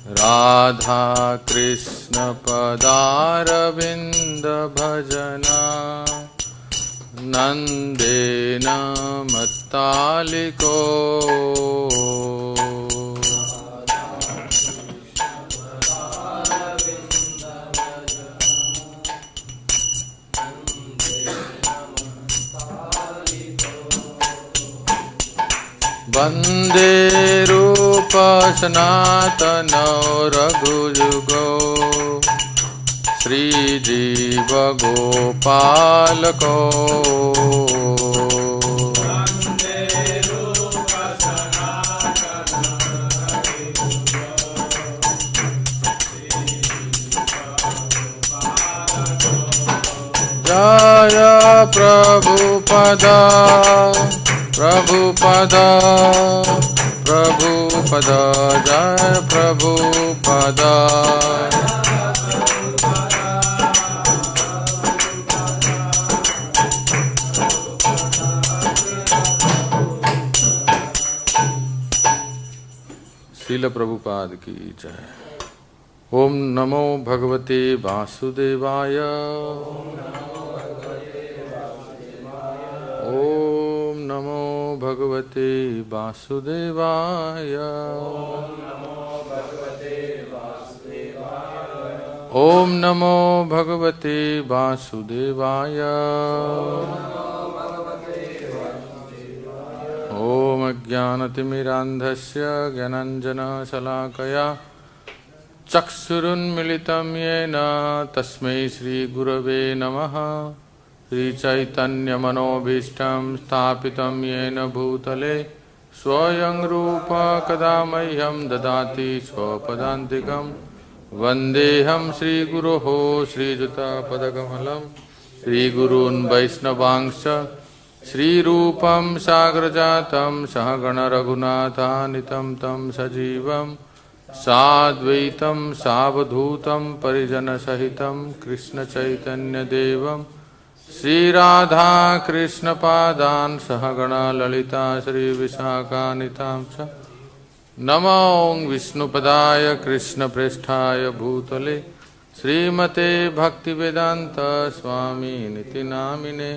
राधा कृष्ण पदारविंद भजना नंदेन मत्तालिको वंदे रूप सनातन रघुजुगो श्रीजीव गोपालको जय प्रभुपदा प्रभुपदा प्रभुपदा जय प्रभुपदा श्रील प्रभुपाद की जय। ओम नमो भगवते वासुदेवाय ओम नमो भगवते वासुदेवाय ओम नमो भगवते वासुदेवाय ओम अज्ञानतिमिरान्धस्य ज्ञानाञ्जनशलाकया चक्षुरुन्मिलितं येन तस्मै श्रीगुरवे नमः। श्रीचैतन्यमनोभीष्टं स्थापितं येन भूतले स्वयं रूप कदा मह्यं ददाति स्वपदान्तिकं वन्देऽहं श्रीगुरोः श्रीयुतापदकमलं श्रीगुरून् वैष्णवांश्च श्रीरूपं साग्रजातं सहगणरघुनाथान्वितं तं सजीवं साद्वैतं सावधूतं परिजनसहितं कृष्णचैतन्यदेवं श्रीराधा कृष्णपादान् सहगणा ललिता श्रीविशाखान्वितां च नमो विष्णुपदाय कृष्णप्रेष्ठाय भूतले श्रीमते भक्तिवेदान्त स्वामिनिति नामिने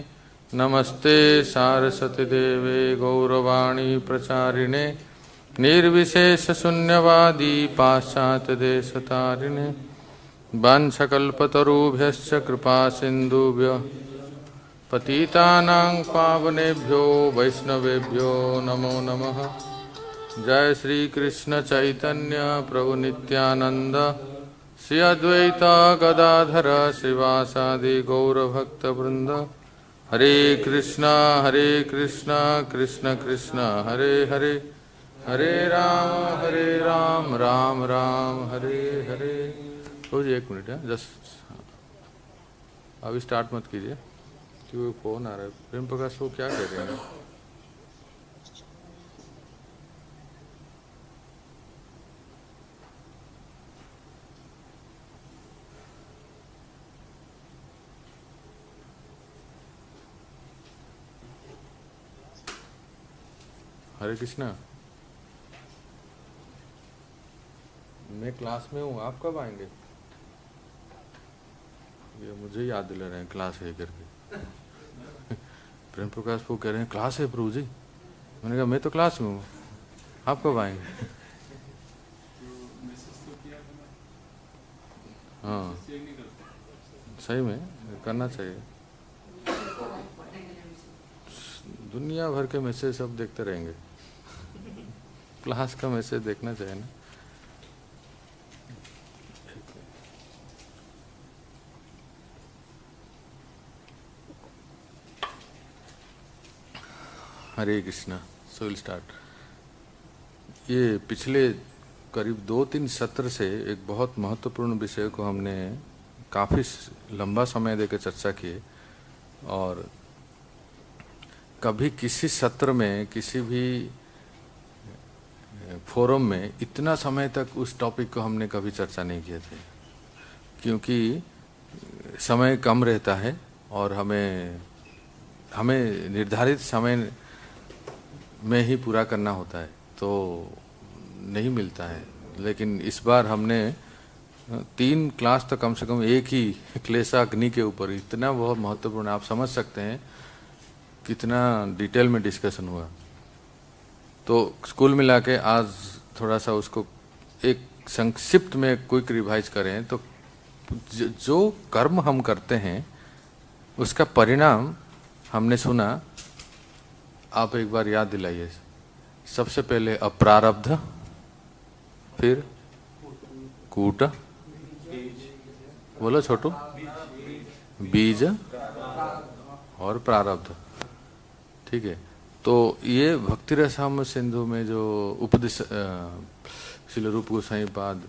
नमस्ते सारस्वती देवे गौरवाणी प्रचारिणे निर्विशेषशून्यवादी पाश्चात्यदेशतारिणे वाञ्छकल्पतरुभ्यश्च कृपासिन्धुभ्यः पतितानां पावनेभ्यो वैष्णवेभ्यो नमो नमः। जय श्री कृष्ण चैतन्य प्रभु नित्यानंद श्री अद्वैत गदाधर श्रीवासादि गौरभक्तवृंद हरे कृष्णा कृष्ण कृष्ण हरे हरे हरे राम राम राम हरे हरे। हो जी एक मिनट है जस्ट अभी स्टार्ट मत कीजिए क्योंकि फोन आ रहा है। प्रेम प्रकाश वो क्या कह रहे हैं? हरे कृष्णा मैं क्लास में हूँ, आप कब आएंगे? ये मुझे याद दिला रहे हैं क्लास है करके। प्रेम प्रकाश वो कह रहे हैं क्लास है प्रभु जी। मैंने कहा मैं तो क्लास में हूँ, आप कब आएंगे? हाँ सही में करना चाहिए। दुनिया भर के मैसेज सब देखते रहेंगे, क्लास का मैसेज देखना चाहिए ना। Hare Krishna. So will start. ये पिछले करीब 2-3 सत्र से एक बहुत महत्वपूर्ण विषय को हमने काफ़ी लंबा समय देकर चर्चा की और कभी किसी सत्र में किसी भी फोरम में इतना समय तक उस टॉपिक को हमने कभी चर्चा नहीं किए थे, क्योंकि समय कम रहता है और हमें निर्धारित समय में ही पूरा करना होता है, तो नहीं मिलता है लेकिन इस बार हमने 3 क्लास तो कम से कम एक ही क्लेशाग्नि के ऊपर, इतना बहुत महत्वपूर्ण, आप समझ सकते हैं कितना डिटेल में डिस्कशन हुआ। तो स्कूल मिला के आज थोड़ा सा उसको एक संक्षिप्त में क्विक रिवाइज करें तो जो कर्म हम करते हैं उसका परिणाम हमने सुना, आप एक बार याद दिलाइए। सबसे पहले अप्रारब्ध, फिर कूट, बोलो छोटू, बीज और प्रारब्ध। ठीक है, तो ये भक्ति रसामृत सिंधु में जो उपदेश श्रील रूप गोस्वामी पाद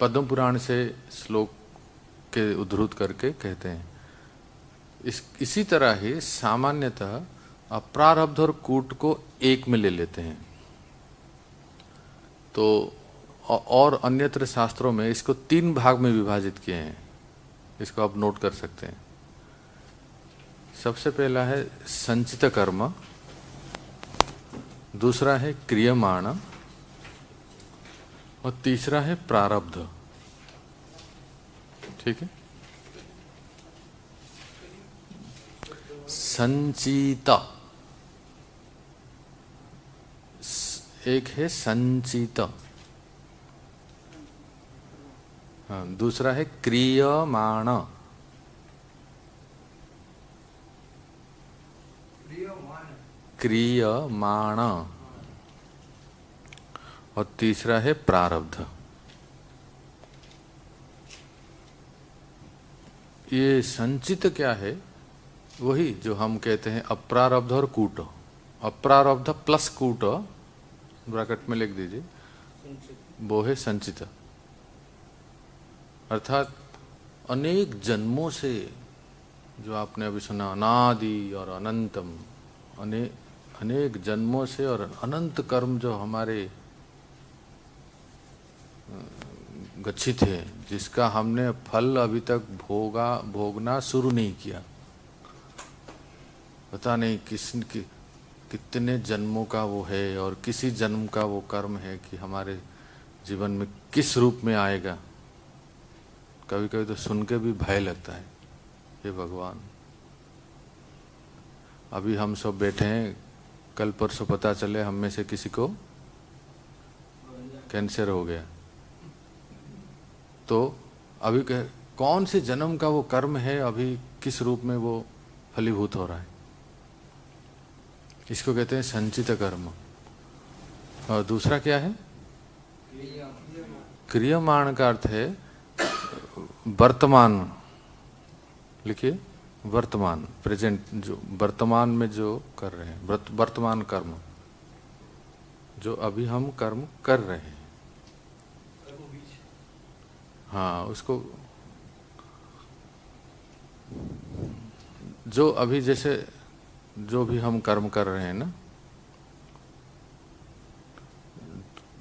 पद्म पुराण से श्लोक के उद्धृत करके कहते हैं। इसी तरह ही सामान्यतः अप्रारब्ध और कूट को एक में ले लेते हैं। तो और अन्यत्र शास्त्रों में इसको 3 भाग में विभाजित किए हैं, इसको आप नोट कर सकते हैं। सबसे पहला है संचित कर्म, दूसरा है क्रियमाण और तीसरा है प्रारब्ध। ठीक है, संचित एक है संचित, हाँ, दूसरा है क्रियमाण, क्रियमाण और तीसरा है प्रारब्ध। ये संचित क्या है? वही जो हम कहते हैं अप्रारब्ध और कूट। अप्रारब्ध प्लस कूट ब्रैकेट में लिख दीजिए, वो है संचित। अर्थात अनेक जन्मों से जो आपने अभी सुना, अनादि और अनंतम, अनेक जन्मों से और अनंत कर्म जो हमारे गच्छित है, जिसका हमने फल अभी तक भोगना शुरू नहीं किया। पता नहीं कितने जन्मों का वो है और किसी जन्म का वो कर्म है कि हमारे जीवन में किस रूप में आएगा। कभी कभी तो सुन के भी भय लगता है, हे भगवान। अभी हम सब बैठे हैं, कल परसों पता चले हम में से किसी को कैंसर हो गया, तो अभी कौन से जन्म का वो कर्म है, अभी किस रूप में वो फलीभूत हो रहा है। इसको कहते हैं संचित कर्म। और दूसरा क्या है? क्रियमाण का अर्थ है वर्तमान, लिखिए वर्तमान, प्रेजेंट, जो वर्तमान में जो कर रहे हैं, वर्तमान कर्म, जो अभी हम कर्म कर रहे हैं। हाँ, उसको जो अभी जैसे जो भी हम कर्म कर रहे हैं ना,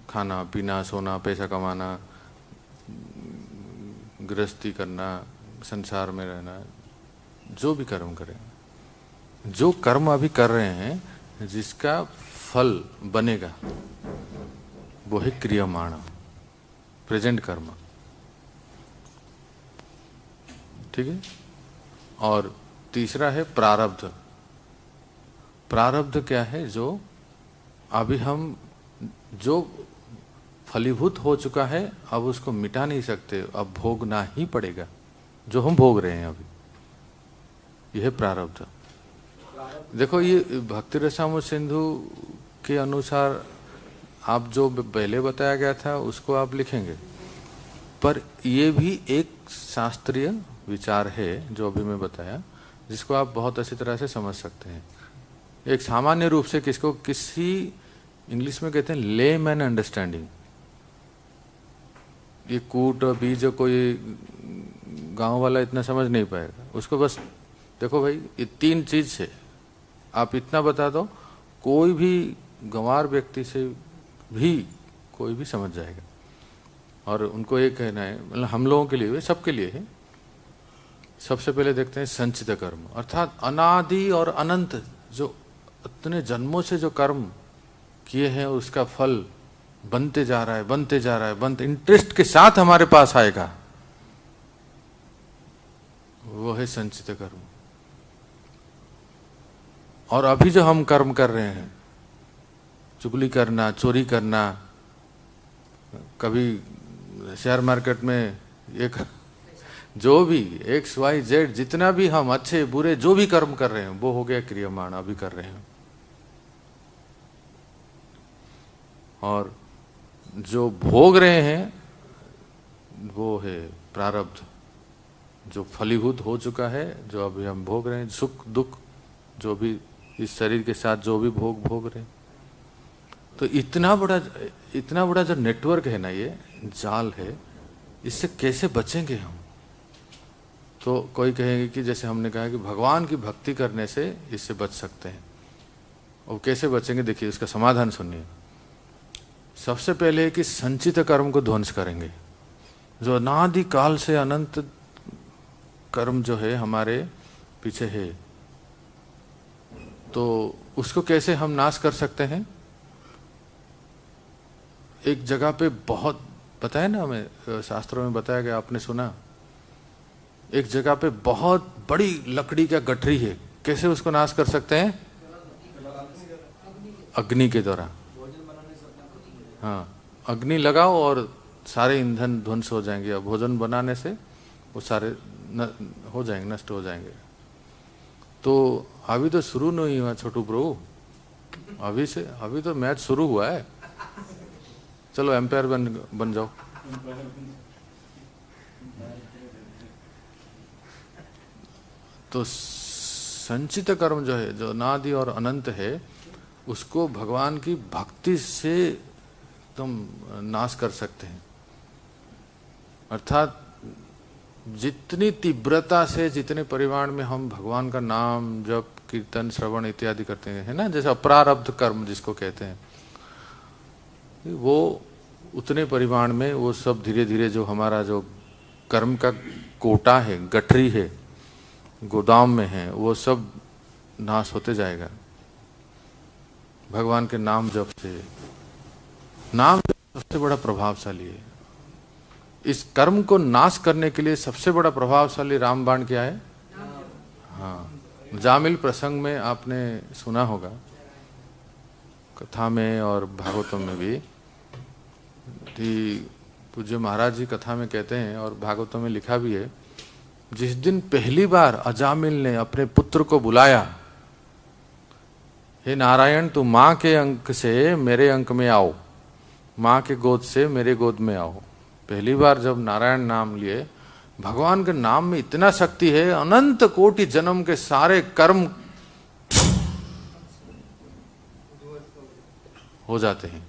खाना पीना, सोना, पैसा कमाना, गृहस्थी करना, संसार में रहना, जो भी कर्म करें, जो कर्म अभी कर रहे हैं जिसका फल बनेगा, वो है क्रियमाण, प्रेजेंट कर्म। ठीक है, और तीसरा है प्रारब्ध। प्रारब्ध क्या है? जो अभी हम जो फलीभूत हो चुका है, अब उसको मिटा नहीं सकते, अब भोगना ही पड़ेगा, जो हम भोग रहे हैं अभी, यह है प्रारब्ध। देखो, ये भक्ति रसामृत सिंधु के अनुसार आप जो पहले बताया गया था उसको आप लिखेंगे, पर ये भी एक शास्त्रीय विचार है जो अभी मैं बताया, जिसको आप बहुत अच्छी तरह से समझ सकते हैं। एक सामान्य रूप से किसको, किसी इंग्लिश में कहते हैं लेमैन अंडरस्टैंडिंग। ये कूट बीज कोई गांव वाला इतना समझ नहीं पाएगा, उसको बस देखो भाई ये 3 चीज से आप इतना बता दो, कोई भी गंवार व्यक्ति से भी कोई भी समझ जाएगा। और उनको ये कहना है, मतलब हम लोगों के लिए, वे सबके लिए है। सबसे पहले देखते हैं संचित कर्म, अर्थात अनादि और अनंत जो इतने जन्मों से जो कर्म किए हैं उसका फल बनते जा रहा है, बनते जा रहा है, बनते इंटरेस्ट के साथ हमारे पास आएगा, वो है संचित कर्म। और अभी जो हम कर्म कर रहे हैं, चुगली करना, चोरी करना, कभी शेयर मार्केट में एक जो भी XYZ जितना भी हम अच्छे बुरे जो भी कर्म कर रहे हैं वो हो गया क्रियमाण, अभी कर रहे हैं। और जो भोग रहे हैं वो है प्रारब्ध, जो फलीभूत हो चुका है, जो अभी हम भोग रहे हैं, सुख दुख जो भी इस शरीर के साथ जो भी भोग रहे हैं। तो इतना बड़ा जो नेटवर्क है ना, ये जाल है, इससे कैसे बचेंगे हम? तो कोई कहेंगे कि जैसे हमने कहा कि भगवान की भक्ति करने से इससे बच सकते हैं। और कैसे बचेंगे, देखिए इसका समाधान सुनिए। सबसे पहले है कि संचित कर्म को ध्वंस करेंगे। जो अनादि काल से अनंत कर्म जो है हमारे पीछे है, तो उसको कैसे हम नाश कर सकते हैं? एक जगह पे बहुत बताया ना, हमें शास्त्रों में बताया गया, आपने सुना, एक जगह पे बहुत बड़ी लकड़ी का गठरी है, कैसे उसको नाश कर सकते हैं? अग्नि के द्वारा। हाँ, अग्नि लगाओ और सारे ईंधन ध्वंस हो जाएंगे। और भोजन बनाने से वो सारे हो जाएंगे, नष्ट हो जाएंगे। तो अभी तो शुरू नहीं हुआ छोटू प्रभु, अभी तो मैच शुरू हुआ है। चलो एम्पायर बन जाओ। तो संचित कर्म जो है, जो अनादि और अनंत है, उसको भगवान की भक्ति से तुम नाश कर सकते हैं। अर्थात जितनी तीव्रता से, जितने परिमाण में हम भगवान का नाम जप कीर्तन श्रवण इत्यादि करते हैं, है ना, जैसे अप्रारब्ध कर्म जिसको कहते हैं, वो उतने परिमाण में वो सब धीरे धीरे जो हमारा जो कर्म का कोटा है, गठरी है, गोदाम में है, वो सब नाश होते जाएगा भगवान के नाम जप से। नाम सबसे बड़ा प्रभावशाली है। इस कर्म को नाश करने के लिए सबसे बड़ा प्रभावशाली रामबाण क्या है? हाँ, जामिल प्रसंग में आपने सुना होगा, कथा में और भागवतम में भी, कि पूज्य महाराज जी कथा में कहते हैं और भागवतम में लिखा भी है, जिस दिन पहली बार अजामिल ने अपने पुत्र को बुलाया, हे नारायण तू माँ के अंक से मेरे अंक में आओ, माँ के गोद से मेरे गोद में आओ। पहली बार जब नारायण नाम लिए, भगवान के नाम में इतना शक्ति है, अनंत कोटि जन्म के सारे कर्म हो जाते हैं।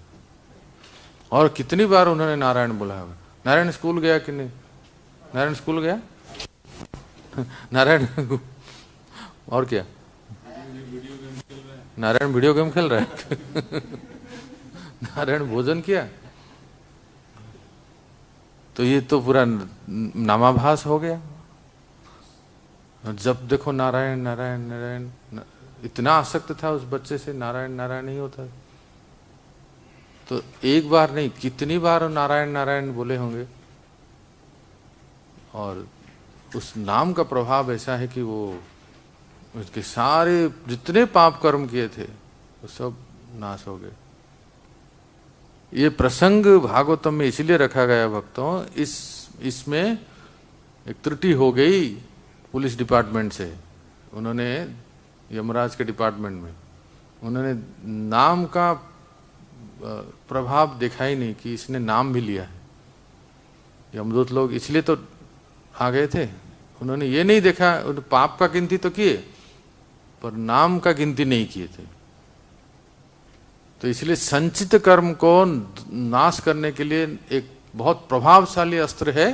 और कितनी बार उन्होंने नारायण बुलाया। नारायण स्कूल गया कि नहीं? नारायण स्कूल गया? नारायण और क्या? नारायण वीडियो गेम खेल रहा है। नारायण भोजन किया। तो ये तो पूरा नामाभास हो गया। जब देखो नारायण नारायण नारायण, इतना आसक्त था उस बच्चे से, नारायण नारायण नहीं होता। तो एक बार नहीं, कितनी बार नारायण नारायण बोले होंगे। और उस नाम का प्रभाव ऐसा है कि वो उसके सारे जितने पाप कर्म किए थे वो सब नाश हो गए। ये प्रसंग भागवतम में इसलिए रखा गया भक्तों, इसमें एक त्रुटि हो गई पुलिस डिपार्टमेंट से। उन्होंने यमराज के डिपार्टमेंट में उन्होंने नाम का प्रभाव देखा ही नहीं कि इसने नाम भी लिया है। यमदूत लोग इसलिए तो आ गए थे, उन्होंने ये नहीं देखा, पाप का गिनती तो किए पर नाम का गिनती नहीं किए थे। तो इसलिए संचित कर्म को नाश करने के लिए एक बहुत प्रभावशाली अस्त्र है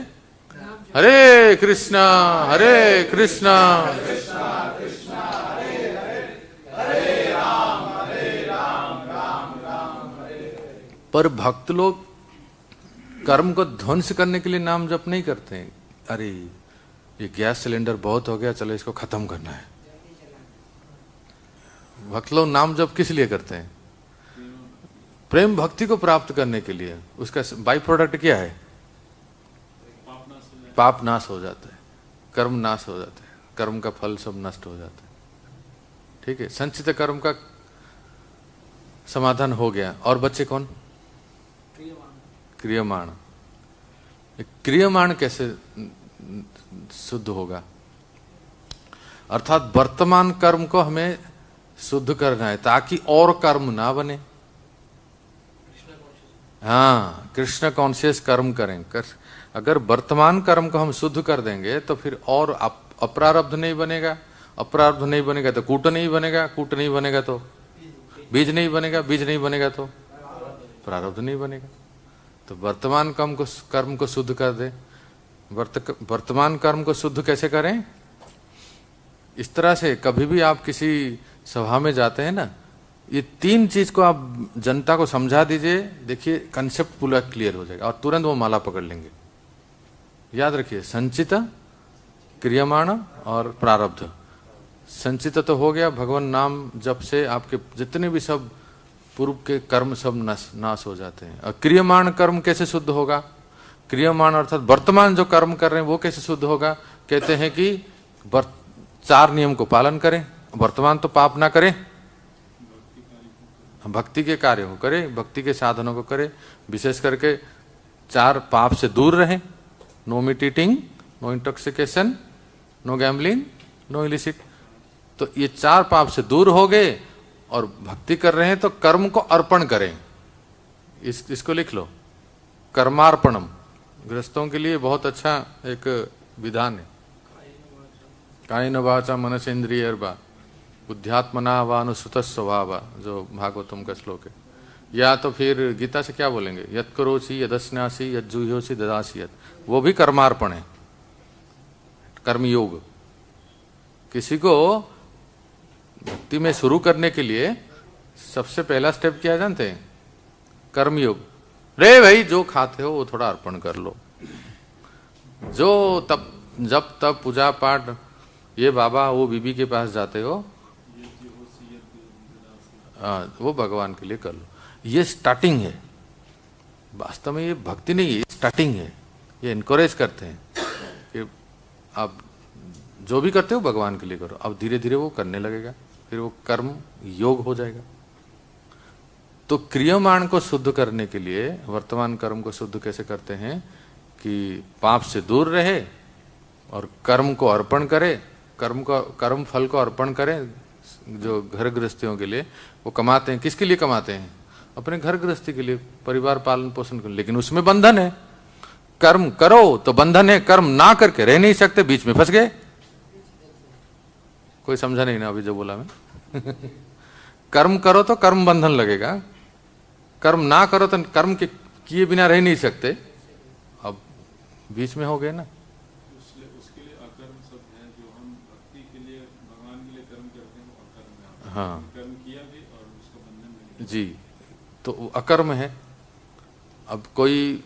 हरे कृष्णा हरे कृष्णा हरे राम राम हरे। पर भक्त लोग कर्म को ध्वंस करने के लिए नाम जप नहीं करते हैं। अरे ये गैस सिलेंडर बहुत हो गया, चलो इसको खत्म करना है। भक्त लोग नाम जप किस लिए करते हैं? प्रेम भक्ति को प्राप्त करने के लिए उसका बाई प्रोडक्ट क्या है? पाप नाश हो जाता है, कर्म नाश हो जाता है, कर्म का फल सब नष्ट हो जाता है। ठीक है, संचित कर्म का समाधान हो गया। और बच्चे कौन? क्रियमाण। क्रियमाण कैसे शुद्ध होगा? अर्थात वर्तमान कर्म को हमें शुद्ध करना है ताकि और कर्म ना बने। हाँ, कृष्ण कॉन्शियस कर्म करें। अगर वर्तमान कर्म को हम शुद्ध कर देंगे तो फिर और अप्रारब्ध नहीं बनेगा, अप्रारब्ध नहीं बनेगा तो कूट नहीं बनेगा, कूट नहीं बनेगा तो बीज नहीं बनेगा, बीज नहीं बनेगा तो प्रारब्ध नहीं बनेगा। तो वर्तमान कर्म को शुद्ध कर दे। वर्तमान कर्म को शुद्ध कैसे करें? इस तरह से कभी भी आप किसी सभा में जाते हैं ना, ये तीन चीज को आप जनता को समझा दीजिए, देखिए कंसेप्ट पूरा क्लियर हो जाएगा और तुरंत वो माला पकड़ लेंगे। याद रखिए, संचित, क्रियमाण और प्रारब्ध। संचित तो हो गया, भगवान नाम जप से आपके जितने भी सब पूर्व के कर्म सब नाश हो जाते हैं। और क्रियमाण कर्म कैसे शुद्ध होगा? क्रियमाण अर्थात वर्तमान जो कर्म कर रहे हैं वो कैसे शुद्ध होगा? कहते हैं कि 4 नियम को पालन करें। वर्तमान तो पाप ना करें, भक्ति के कार्य को करें, भक्ति के साधनों को करें, विशेष करके 4 पाप से दूर रहें। No meat eating, no intoxication, no gambling, no illicit. तो ये 4 पाप से दूर हो गए और भक्ति कर रहे हैं तो कर्म को अर्पण करें। इसको लिख लो, कर्मार्पणम। गृहस्थों के लिए बहुत अच्छा एक विधान है। कायेन वाचा मनसेन्द्रियर्वा बुद्ध्यात्मना वानुसुत स्वभाव, जो भागवतम का श्लोक है। या तो फिर गीता से क्या बोलेंगे, यत् करोसि यदस्नासि यज्जुहोसि ददासि यत्, वो भी कर्मार्पण है, कर्मयोग। किसी को भक्ति में शुरू करने के लिए सबसे पहला स्टेप क्या जानते हैं? कर्मयोग। रे भाई, जो खाते हो वो थोड़ा अर्पण कर लो। जो तब जब तब पूजा पाठ, ये बाबा वो बीबी के पास जाते हो, वो भगवान के लिए कर लो। ये स्टार्टिंग है, वास्तव में ये भक्ति नहीं है, स्टार्टिंग है। ये इनकरेज करते हैं कि आप जो भी करते हो भगवान के लिए करो। अब धीरे धीरे वो करने लगेगा, फिर वो कर्म योग हो जाएगा। तो क्रियमाण को शुद्ध करने के लिए वर्तमान कर्म को शुद्ध कैसे करते हैं कि पाप से दूर रहे और कर्म को अर्पण करे, कर्म फल को अर्पण करें। जो घर गृहस्थियों के लिए वो कमाते हैं, किसके लिए कमाते हैं? अपने घर गृहस्थी के लिए, परिवार पालन पोषण के लिए। लेकिन उसमें बंधन है। कर्म करो तो बंधन है, कर्म ना करके रह नहीं सकते, बीच में फंस गए। कोई समझा नहीं ना अभी जो बोला मैं? कर्म करो तो कर्म बंधन लगेगा, कर्म ना करो तो कर्म के किए बिना रह नहीं सकते। अब बीच में हो गए ना। उसके लिए अकर्म शब्द है, जो हम भक्ति के लिए भगवान के लिए कर्म करते हैं वो अकर्म है। हाँ, कर्म किया भी और उसका बंधन नहीं जी, तो वो अकर्म है। अब कोई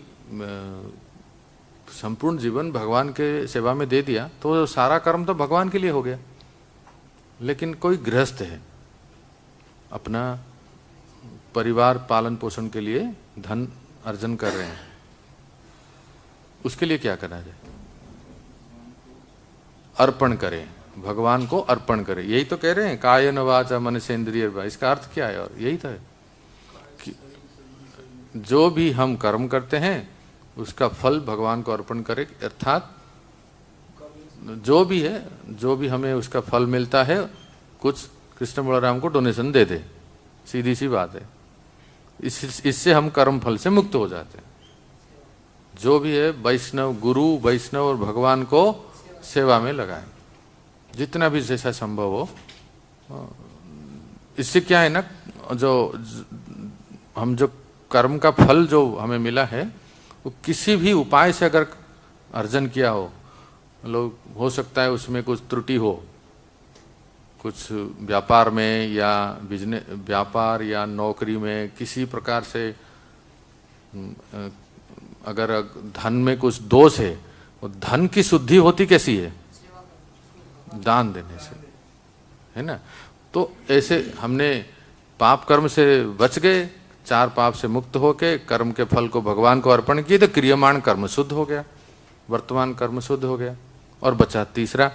संपूर्ण जीवन भगवान के सेवा में दे दिया तो सारा कर्म तो भगवान के लिए हो गया। लेकिन कोई गृहस्थ है, अपना परिवार पालन पोषण के लिए धन अर्जन कर रहे हैं, उसके लिए क्या करना चाहिए? अर्पण करें, भगवान को अर्पण करें। यही तो कह रहे हैं, कायेन वाचा मनसेन्द्रियर्वा। इसका अर्थ क्या है? और यही तो है कि जो भी हम कर्म करते हैं उसका फल भगवान को अर्पण करें। अर्थात जो भी है, जो भी हमें उसका फल मिलता है, कुछ कृष्ण बलराम को डोनेशन दे दे। सीधी सी बात है। इससे हम कर्म फल से मुक्त हो जाते हैं। जो भी है वैष्णव, गुरु वैष्णव और भगवान को सेवा में लगाएं, जितना भी जैसा संभव हो। इससे क्या है ना, हम जो कर्म का फल जो हमें मिला है वो किसी भी उपाय से अगर अर्जन किया हो, लोग हो सकता है उसमें कुछ त्रुटि हो, कुछ व्यापार में या बिजनेस, व्यापार या नौकरी में किसी प्रकार से अगर धन में कुछ दोष है, वो धन की शुद्धि होती कैसी है? दान देने से, है ना। तो ऐसे हमने पाप कर्म से बच गए, 4 पाप से मुक्त होके कर्म के फल को भगवान को अर्पण किए तो क्रियमाण कर्म शुद्ध हो गया, वर्तमान कर्म शुद्ध हो गया। और बचा तीसरा,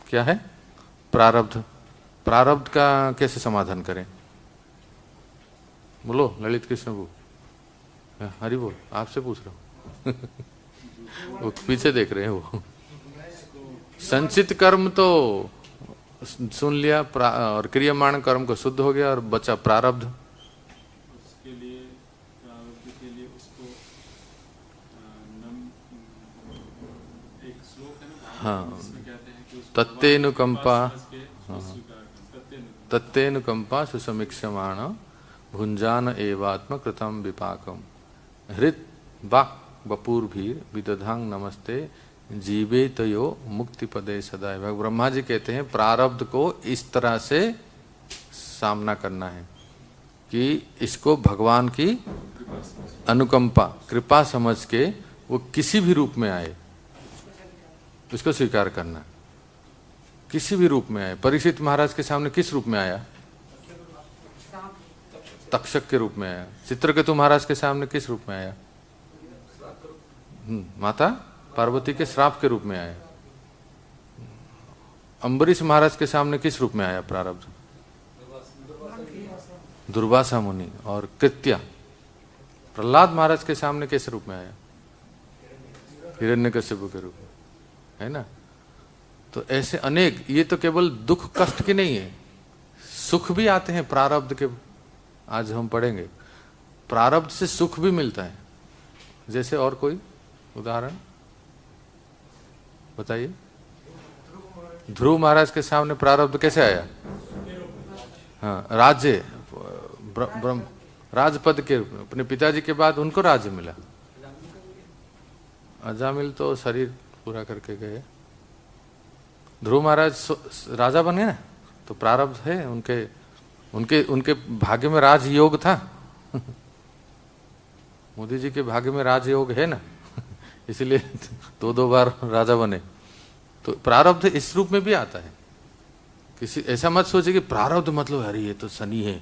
क्या है? प्रारब्ध। प्रारब्ध का कैसे समाधान करें? बोलो ललित कृष्ण बो, हरि बोल, आपसे पूछ रहा हूँ। वो पीछे देख रहे हैं वो। संचित कर्म तो सुन लिया, और क्रियमाण कर्म को शुद्ध हो गया, और बचा प्रारब्ध। उसके लिए प्रारब्ध के लिए उसको एक श्लोक है ना, हाँ, जिसमें कहते हैं कि उसको तत्तेनुकंपा, हाँ, तत्तेनुकंपा सुसमीक्षमाण भुंजान एवात्म कृतम विपाकम हृत वाक बपूर्भीर विदधांग नमस्ते जीवे तयो मुक्ति पदे सदाए। भगवान ब्रह्मा जी कहते हैं प्रारब्ध को इस तरह से सामना करना है कि इसको भगवान की अनुकंपा, कृपा समझ के वो किसी भी रूप में आए उसको स्वीकार करना। किसी भी रूप में आए। परीक्षित महाराज के सामने किस रूप में आया? तक्षक के रूप में आया। चित्रकेतु महाराज के सामने किस रूप में आया? माता पार्वती के श्राप के रूप में आया। अम्बरीश महाराज के सामने किस रूप में आया प्रारब्ध? दुर्वासा मुनि। और कृत्या प्रहलाद महाराज के सामने किस रूप में आया? हिरण्यकश्यप के रूप में, है ना। तो ऐसे अनेक, ये तो केवल दुख कष्ट की नहीं है, सुख भी आते हैं प्रारब्ध के। आज हम पढ़ेंगे प्रारब्ध से सुख भी मिलता है। जैसे और कोई उदाहरण बताइए। ध्रुव महाराज के सामने प्रारब्ध कैसे आया? हाँ, राज्य, ब्रह्म राजपद के रूप में। अपने पिताजी के बाद उनको राज्य मिला। अजामिल तो शरीर पूरा करके गए। ध्रुव महाराज राजा बने ना, तो प्रारब्ध है उनके उनके उनके भाग्य में राजयोग था। मोदी जी के भाग्य में राजयोग है ना, इसलिए 2 बार राजा बने। तो प्रारब्ध इस रूप में भी आता है। किसी ऐसा मत सोचे कि प्रारब्ध मतलब अरे ये तो शनि है।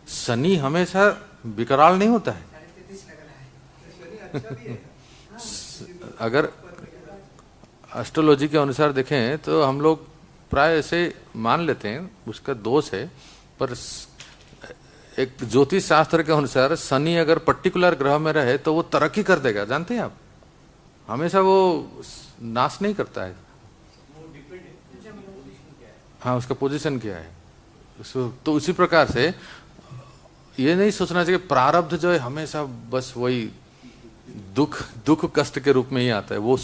शनि हमेशा विकराल नहीं होता है। अगर एस्ट्रोलॉजी के अनुसार देखें तो हम लोग प्राय ऐसे मान लेते हैं उसका दोष है, पर एक ज्योतिष शास्त्र के अनुसार शनि अगर पर्टिकुलर ग्रह में रहे तो वो तरक्की कर देगा। जानते हैं आप, हमेशा वो नाश नहीं करता है। हाँ, उसका पोजीशन क्या है। तो उसी प्रकार से ये नहीं सोचना चाहिए प्रारब्ध जो है हमेशा बस वही दुख कष्ट के रूप में ही आता है। वो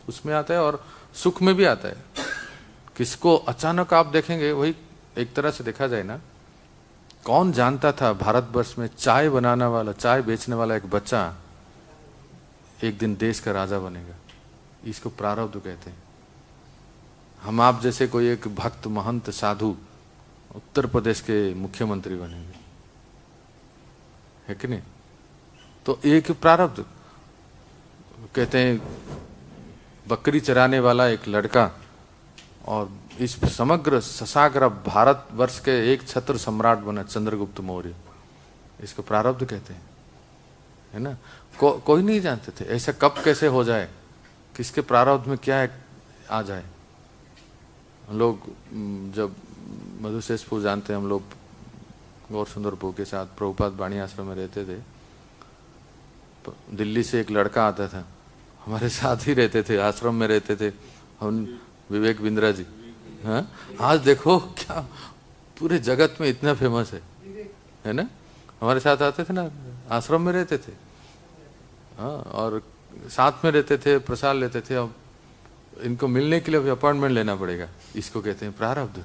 उसमें आता है और सुख में भी आता है। किसको अचानक आप देखेंगे, वही एक तरह से देखा जाए ना, कौन जानता था भारतवर्ष में चाय बनाने वाला, चाय बेचने वाला एक बच्चा एक दिन देश का राजा बनेगा। इसको प्रारब्ध कहते हैं। हम आप जैसे कोई एक भक्त महंत साधु उत्तर प्रदेश के मुख्यमंत्री बनेंगे, है कि नहीं। तो एक प्रारब्ध। कहते हैं बकरी चराने वाला एक लड़का और इस समग्र ससाग्र भारतवर्ष के एक छत्र सम्राट बना चंद्रगुप्त मौर्य। इसको प्रारब्ध कहते हैं, है ना। कोई नहीं जानते थे ऐसा कब कैसे हो जाए, किसके प्रारब्ध में क्या आ जाए। हम लोग जब मधुशेषपुर जानते हैं, हम लोग गौर सुंदरपुर के साथ प्रभुपाद वाणी आश्रम में रहते थे। दिल्ली से एक लड़का आता था, हमारे साथ ही रहते थे, आश्रम में रहते थे हम, विवेक बिंद्रा जी। हाँ, आज देखो क्या पूरे जगत में इतना फेमस है ना। हमारे साथ आते थे ना, आश्रम में रहते थे। हाँ, और साथ में रहते थे, प्रसाद लेते थे। अब इनको मिलने के लिए भी अपॉइंटमेंट लेना पड़ेगा। इसको कहते हैं प्रारब्ध।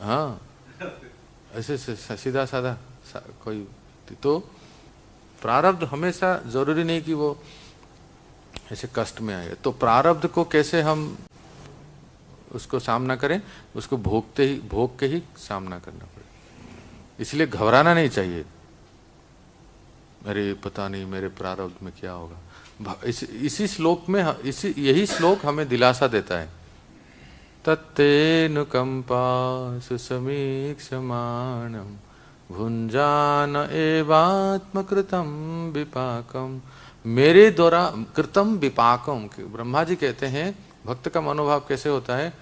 हाँ, ऐसे सीधा साधा कोई। तो प्रारब्ध हमेशा जरूरी नहीं कि वो ऐसे कष्ट में आए। तो प्रारब्ध को कैसे हम उसको सामना करें, उसको भोग के ही सामना करना पड़ेगा। इसलिए घबराना नहीं चाहिए, अरे पता नहीं मेरे प्रारब्ध में क्या होगा। इसी श्लोक में यही श्लोक हमें दिलासा देता है। तत्तेनुकंपा सुसमीक्षमाणं भुंजान एवात्मकृतम विपाकम, मेरे द्वारा कृतम विपाकम। ब्रह्मा जी कहते हैं भक्त का मनोभाव कैसे होता है,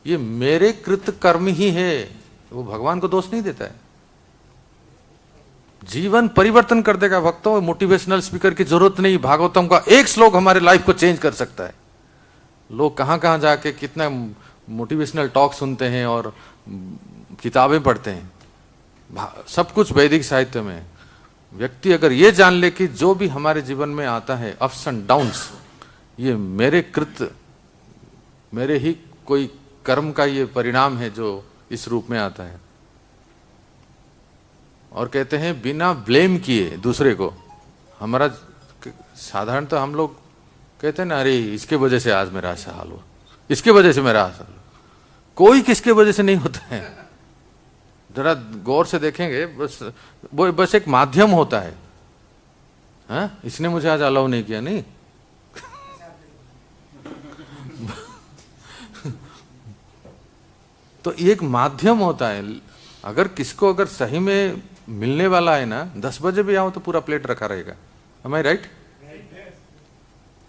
ये मेरे कृत कर्म ही है, वो भगवान को दोष नहीं देता है। जीवन परिवर्तन कर देगा भक्तों, मोटिवेशनल स्पीकर की जरूरत नहीं, भागवतम का एक श्लोक हमारे लाइफ को चेंज कर सकता है। लोग कहां कहां जाके कितना मोटिवेशनल टॉक सुनते हैं और किताबें पढ़ते हैं, सब कुछ वैदिक साहित्य में। व्यक्ति अगर ये जान ले कि जो भी हमारे जीवन में आता है अप्स एंड डाउन्स, ये मेरे कृत, मेरे ही कोई कर्म का ये परिणाम है जो इस रूप में आता है। और कहते हैं बिना ब्लेम किए दूसरे को, हमारा साधारण तो हम लोग कहते हैं ना, अरे इसके वजह से आज मेरा ऐसा हाल हुआ, इसके वजह से मेरा ऐसा, कोई किसके वजह से नहीं होता है। जरा गौर से देखेंगे, बस वो बस एक माध्यम होता है। हाँ, इसने मुझे आज अलाउ नहीं किया, नहीं तो ये एक माध्यम होता है। अगर किसको अगर सही में मिलने वाला है ना, 10 बजे भी आओ तो पूरा प्लेट रखा रहेगा, am I right?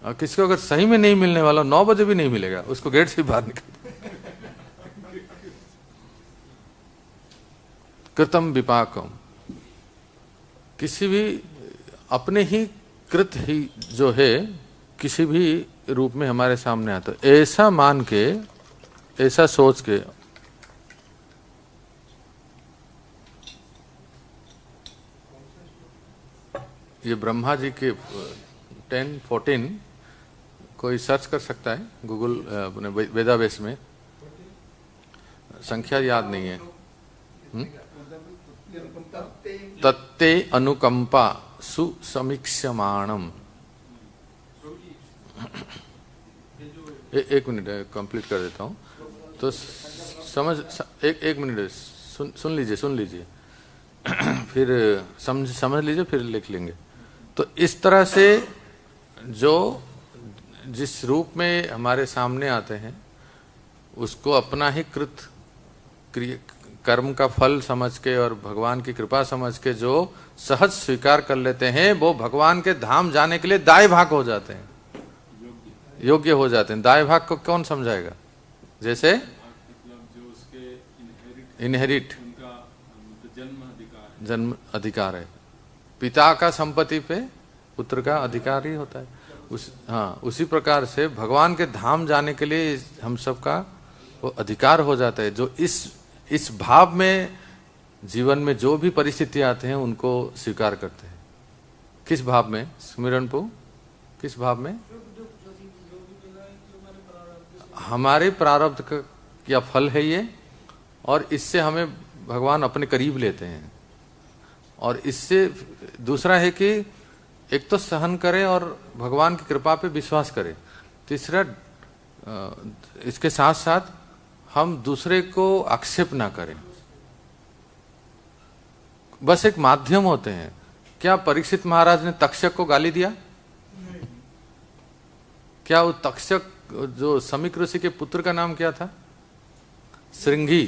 और किसको अगर सही में नहीं मिलने वाला, 9 बजे भी नहीं मिलेगा, उसको गेट से बाहर निकल। कृतम विपाकम, किसी भी अपने ही कृत ही जो है किसी भी रूप में हमारे सामने आता, ऐसा मान के, ऐसा सोच के, ये ब्रह्मा जी के 10-14 कोई सर्च कर सकता है गूगल अपने वेदावेश में, संख्या याद नहीं है। तत्ते अनुकंपा सुसमीक्षमाणम। एक मिनट कंप्लीट कर देता हूँ तो समझ, एक मिनट सुन लीजिए फिर समझ लीजिए, फिर लिख लेंगे। तो इस तरह से जो जिस रूप में हमारे सामने आते हैं उसको अपना ही कृत कर्म का फल समझ के और भगवान की कृपा समझ के जो सहज स्वीकार कर लेते हैं, वो भगवान के धाम जाने के लिए दाएं भाग हो जाते हैं, योग्य हो जाते हैं। दाएं भाग को कौन समझाएगा? जैसे जो उसके इनहेरिट जन्म जन्म अधिकार है, पिता का संपत्ति पे पुत्र का अधिकार ही होता है। उसी प्रकार से भगवान के धाम जाने के लिए हम सबका वो अधिकार हो जाता है। जो इस भाव में जीवन में जो भी परिस्थितियां आते हैं उनको स्वीकार करते हैं। किस भाव में स्मिरण पु, किस भाव में? हमारे प्रारब्ध का क्या फल है ये, और इससे हमें भगवान अपने करीब लेते हैं। और इससे दूसरा है कि एक तो सहन करें और भगवान की कृपा पे विश्वास करें। तीसरा इसके साथ साथ हम दूसरे को आक्षेप ना करें, बस एक माध्यम होते हैं। क्या परीक्षित महाराज ने तक्षक को गाली दिया? क्या वो तक्षक जो समीक ऋषि के पुत्र का नाम क्या था? श्रृंगी,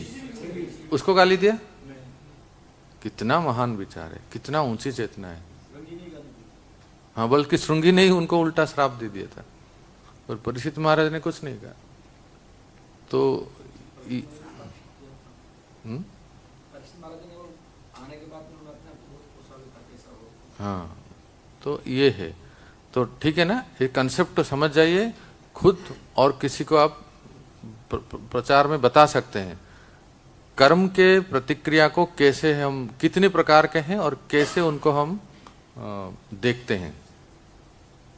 उसको गाली दिया? कितना महान विचार है, कितना ऊंची चेतना है। हाँ, बल्कि श्रृंगी ने ही उनको उल्टा श्राप दे दिया था और परीक्षित महाराज ने कुछ नहीं कहा। तो हाँ, तो ये है। तो ठीक है ना, ये कंसेप्ट तो समझ जाइए खुद, और किसी को आप प्रचार में बता सकते हैं। कर्म के प्रतिक्रिया को कैसे हम, कितने प्रकार के हैं और कैसे उनको हम देखते हैं।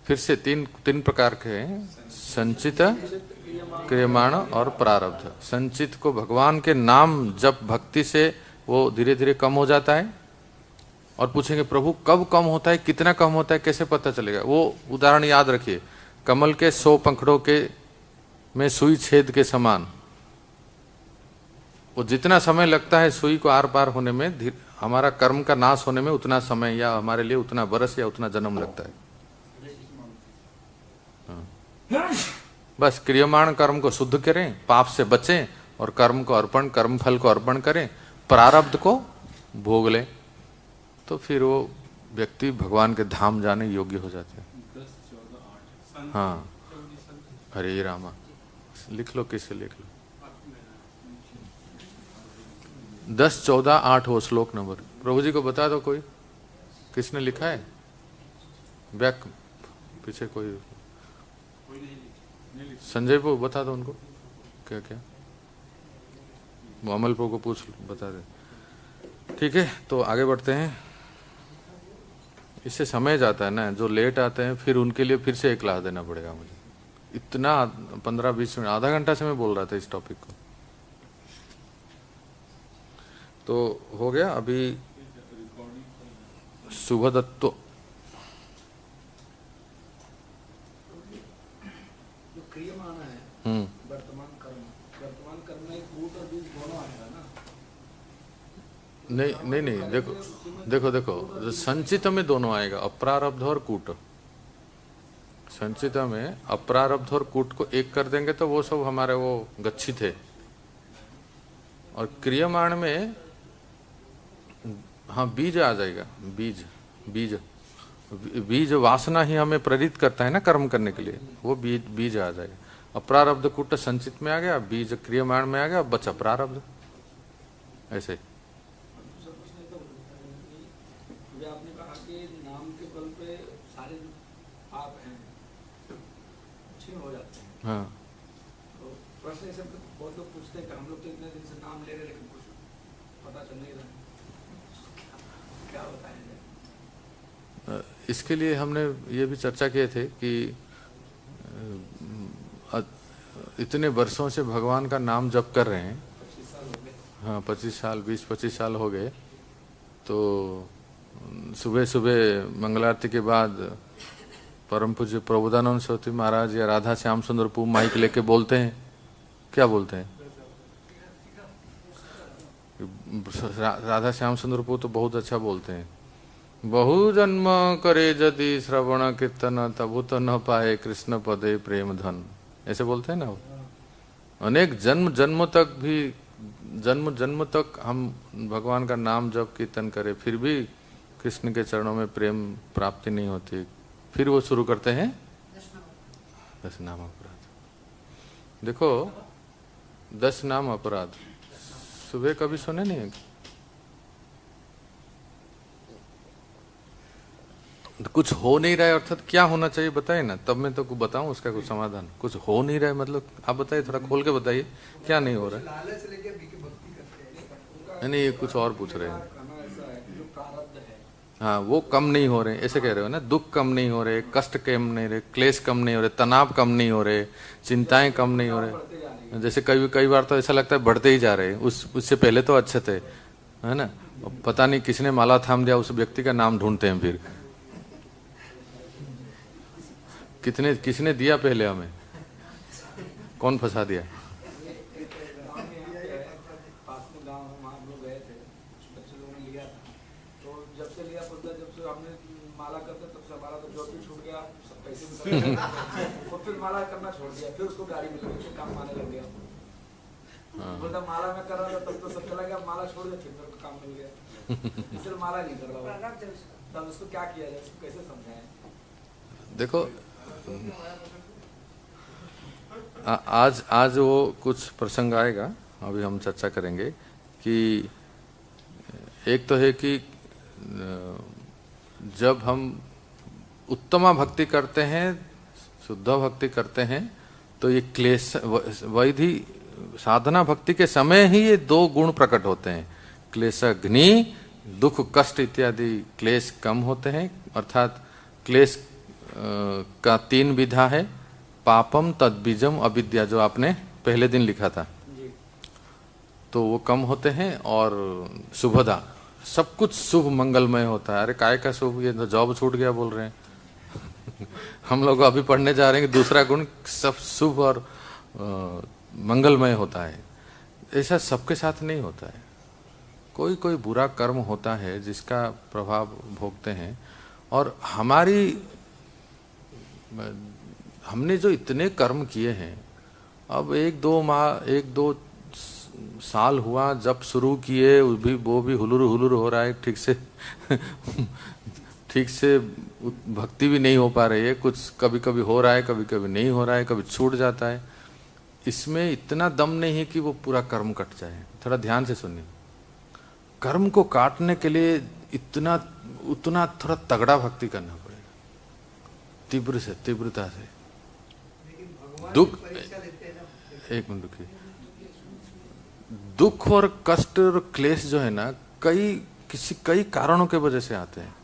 फिर से तीन प्रकार के हैं, संचित, क्रियमाण और प्रारब्ध। संचित को भगवान के नाम जब भक्ति से वो धीरे धीरे कम हो जाता है। और पूछेंगे प्रभु कब कम होता है, कितना कम होता है, कैसे पता चलेगा? वो उदाहरण याद रखिए, कमल के 100 पंखड़ों के में सुई छेद के समान। वो जितना समय लगता है सुई को आर पार होने में, हमारा कर्म का नाश होने में उतना समय, या हमारे लिए उतना बरस या उतना जन्म लगता है। बस क्रियमाण कर्म को शुद्ध करें, पाप से बचें और कर्म को अर्पण, कर्म फल को अर्पण करें, प्रारब्ध को भोग लें। तो फिर वो व्यक्ति भगवान के धाम जाने योग्य हो जाते हैं। 10, 14, 8 हाँ, हरे रामा लिख लो, किससे लिख लो, 10, 14, 8 वो श्लोक नंबर। प्रभु जी को बता दो, कोई किसने लिखा है? बैक पीछे कोई संजय को बता दो उनको, क्या क्या वो अमल को पूछ बता दे। ठीक है, तो आगे बढ़ते हैं। इससे समय जाता है ना, जो लेट आते हैं फिर उनके लिए फिर से एक क्लास देना पड़ेगा मुझे। इतना 15-20 मिनट, आधा घंटा से मैं बोल रहा था इस टॉपिक को। तो हो गया। अभी शुभदत्तो जो क्रियमाण है, वर्तमान कर्म में कूट और बीज दोनों आएगा ना? नहीं, देखो संचित में दोनों आएगा, अप्रारब्ध और कूट। संचित में अप्रारब्ध और कूट को एक कर देंगे तो वो सब हमारे वो गच्छित है। और क्रियमाण में हाँ बीज आ जाएगा। बीज वासना ही हमें प्रेरित करता है ना कर्म करने के लिए, वो बीज आ जाएगा। अप्रारब्ध कूट संचित में आ गया, बीज क्रियमाण में आ गया, बचा प्रारब्ध। ऐसे आपने कहा कि नाम के बल पे सारे पाप हैं क्षीण हो जाते हैं। हाँ, तो प्रश्न ऐसे बहुत लोग पूछते हैं कि हम लोग तो इतने दिन से नाम ले रहे लेकिन कुछ पता चल नहीं रहा, क्या बताएंगे? इसके लिए हमने ये भी चर्चा किए थे कि इतने वर्षों से भगवान का नाम जप कर रहे हैं। 25 साल हो गए। हाँ, 25 साल, 20-25 साल हो गए। तो सुबह सुबह मंगलारती के बाद परम पूज्य प्रबोधानंद सरस्वती महाराज या राधा श्याम सुंदर पू माइक लेके बोलते हैं। क्या बोलते हैं? राधा श्याम सुंदर पू तो बहुत अच्छा बोलते हैं। बहु जन्म करे यदि श्रवण कीर्तन तबु तो न पाए कृष्ण पदे प्रेम धन, ऐसे बोलते हैं ना। अनेक जन्म तक हम भगवान का नाम जप कीर्तन करें फिर भी कृष्ण के चरणों में प्रेम प्राप्ति नहीं होती। फिर वो शुरू करते हैं 10 नाम अपराध। देखो 10 नाम अपराध सुबह कभी सुने नहीं है? कुछ हो नहीं रहा है, अर्थात क्या होना चाहिए बताइए ना, तब मैं तो कुछ बताऊं उसका कुछ समाधान। कुछ हो नहीं रहा है मतलब आप बताइए, थोड़ा खोल के बताइए क्या नहीं हो रहा है। लालच लेके भी के भक्ति करते हैं। नहीं, ये कुछ और पूछ रहे हैं। कहना ऐसा है कि जो प्रारब्ध है, हाँ, वो कम नहीं हो रहे, ऐसे कह रहे हो ना। दुख कम नहीं हो रहे, कष्ट कम नहीं रहे, क्लेश कम नहीं हो रहे, तनाव कम नहीं हो रहे, चिंताएं कम नहीं हो रहे। जैसे कई बार तो ऐसा लगता है बढ़ते ही जा रहे। उससे पहले तो अच्छे थे, है ना। पता नहीं किसने माला थाम दिया, उस व्यक्ति का नाम ढूंढते हैं फिर। किसने दिया पहले हमें, कौन फंसा दिया? पास में गांव है, वहाँ हम लोग गए थे, बच्चे लोगों ने लिया था। तो जब से लिया बोलता, जब से हमने माला करते तब से हमारा तो जॉब भी छूट गया, सब पैसे भी और फिर माला करना छोड़ दिया। फिर उसको गाड़ी मिल गई, काम आने लग गया। बोलता माला में कर रहा था तब तो सब चला गया, माला छोड़ दिया फिर मेरे को काम मिल गया, इसलिए माला नहीं कर रहा। तब उसको क्या किया जाए, उसको कैसे समझाएं? देखो आज वो कुछ प्रसंग आएगा, अभी हम चर्चा करेंगे कि एक तो है कि जब हम उत्तमा भक्ति करते हैं, शुद्ध भक्ति करते हैं, तो ये क्लेश वैधि साधना भक्ति के समय ही ये 2 गुण प्रकट होते हैं। क्लेशग्नि, दुख कष्ट इत्यादि क्लेश कम होते हैं। अर्थात क्लेश का 3 विधा है, पापम तद्बीजम अविद्या, जो आपने पहले दिन लिखा था, तो वो कम होते हैं। और शुभदा, सब कुछ शुभ मंगलमय होता है। अरे काय का शुभ, ये तो जॉब छूट गया बोल रहे हैं हम लोग अभी पढ़ने जा रहे हैं कि दूसरा गुण सब शुभ और मंगलमय होता है। ऐसा सबके साथ नहीं होता है। कोई बुरा कर्म होता है जिसका प्रभाव भोगते हैं। और हमने जो इतने कर्म किए हैं, अब 1-2 साल हुआ जब शुरू किए, वो भी हुलुर हुलुर हो रहा है, ठीक से भक्ति भी नहीं हो पा रही है, कुछ कभी कभी हो रहा है, कभी कभी नहीं हो रहा है, कभी छूट जाता है। इसमें इतना दम नहीं है कि वो पूरा कर्म कट जाए। थोड़ा ध्यान से सुनिए, कर्म को काटने के लिए उतना थोड़ा तगड़ा भक्ति करना पड़ेगा, तीव्रता से। दुख, एक मिनट रुकिए, दुख और कष्ट और क्लेश जो है ना, कई कारणों के वजह से आते हैं।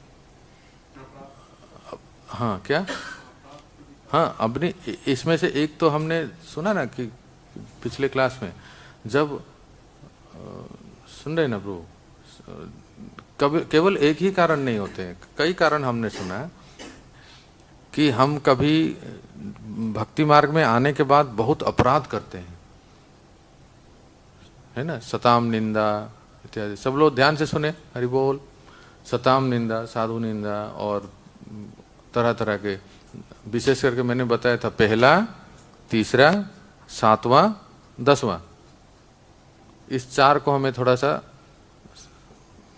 हाँ क्या, हाँ अपनी इसमें से एक तो हमने सुना ना कि पिछले क्लास में जब सुन रहे ना प्रभु, केवल एक ही कारण नहीं होते हैं, कई कारण हमने सुना है कि हम कभी भक्ति मार्ग में आने के बाद बहुत अपराध करते हैं, है ना, सताम निंदा इत्यादि। सब लोग ध्यान से सुने, हरि बोल। सताम निंदा, साधु निंदा और तरह तरह के, विशेष करके मैंने बताया था पहला, तीसरा, सातवां, 10वां, इस 4 को हमें थोड़ा सा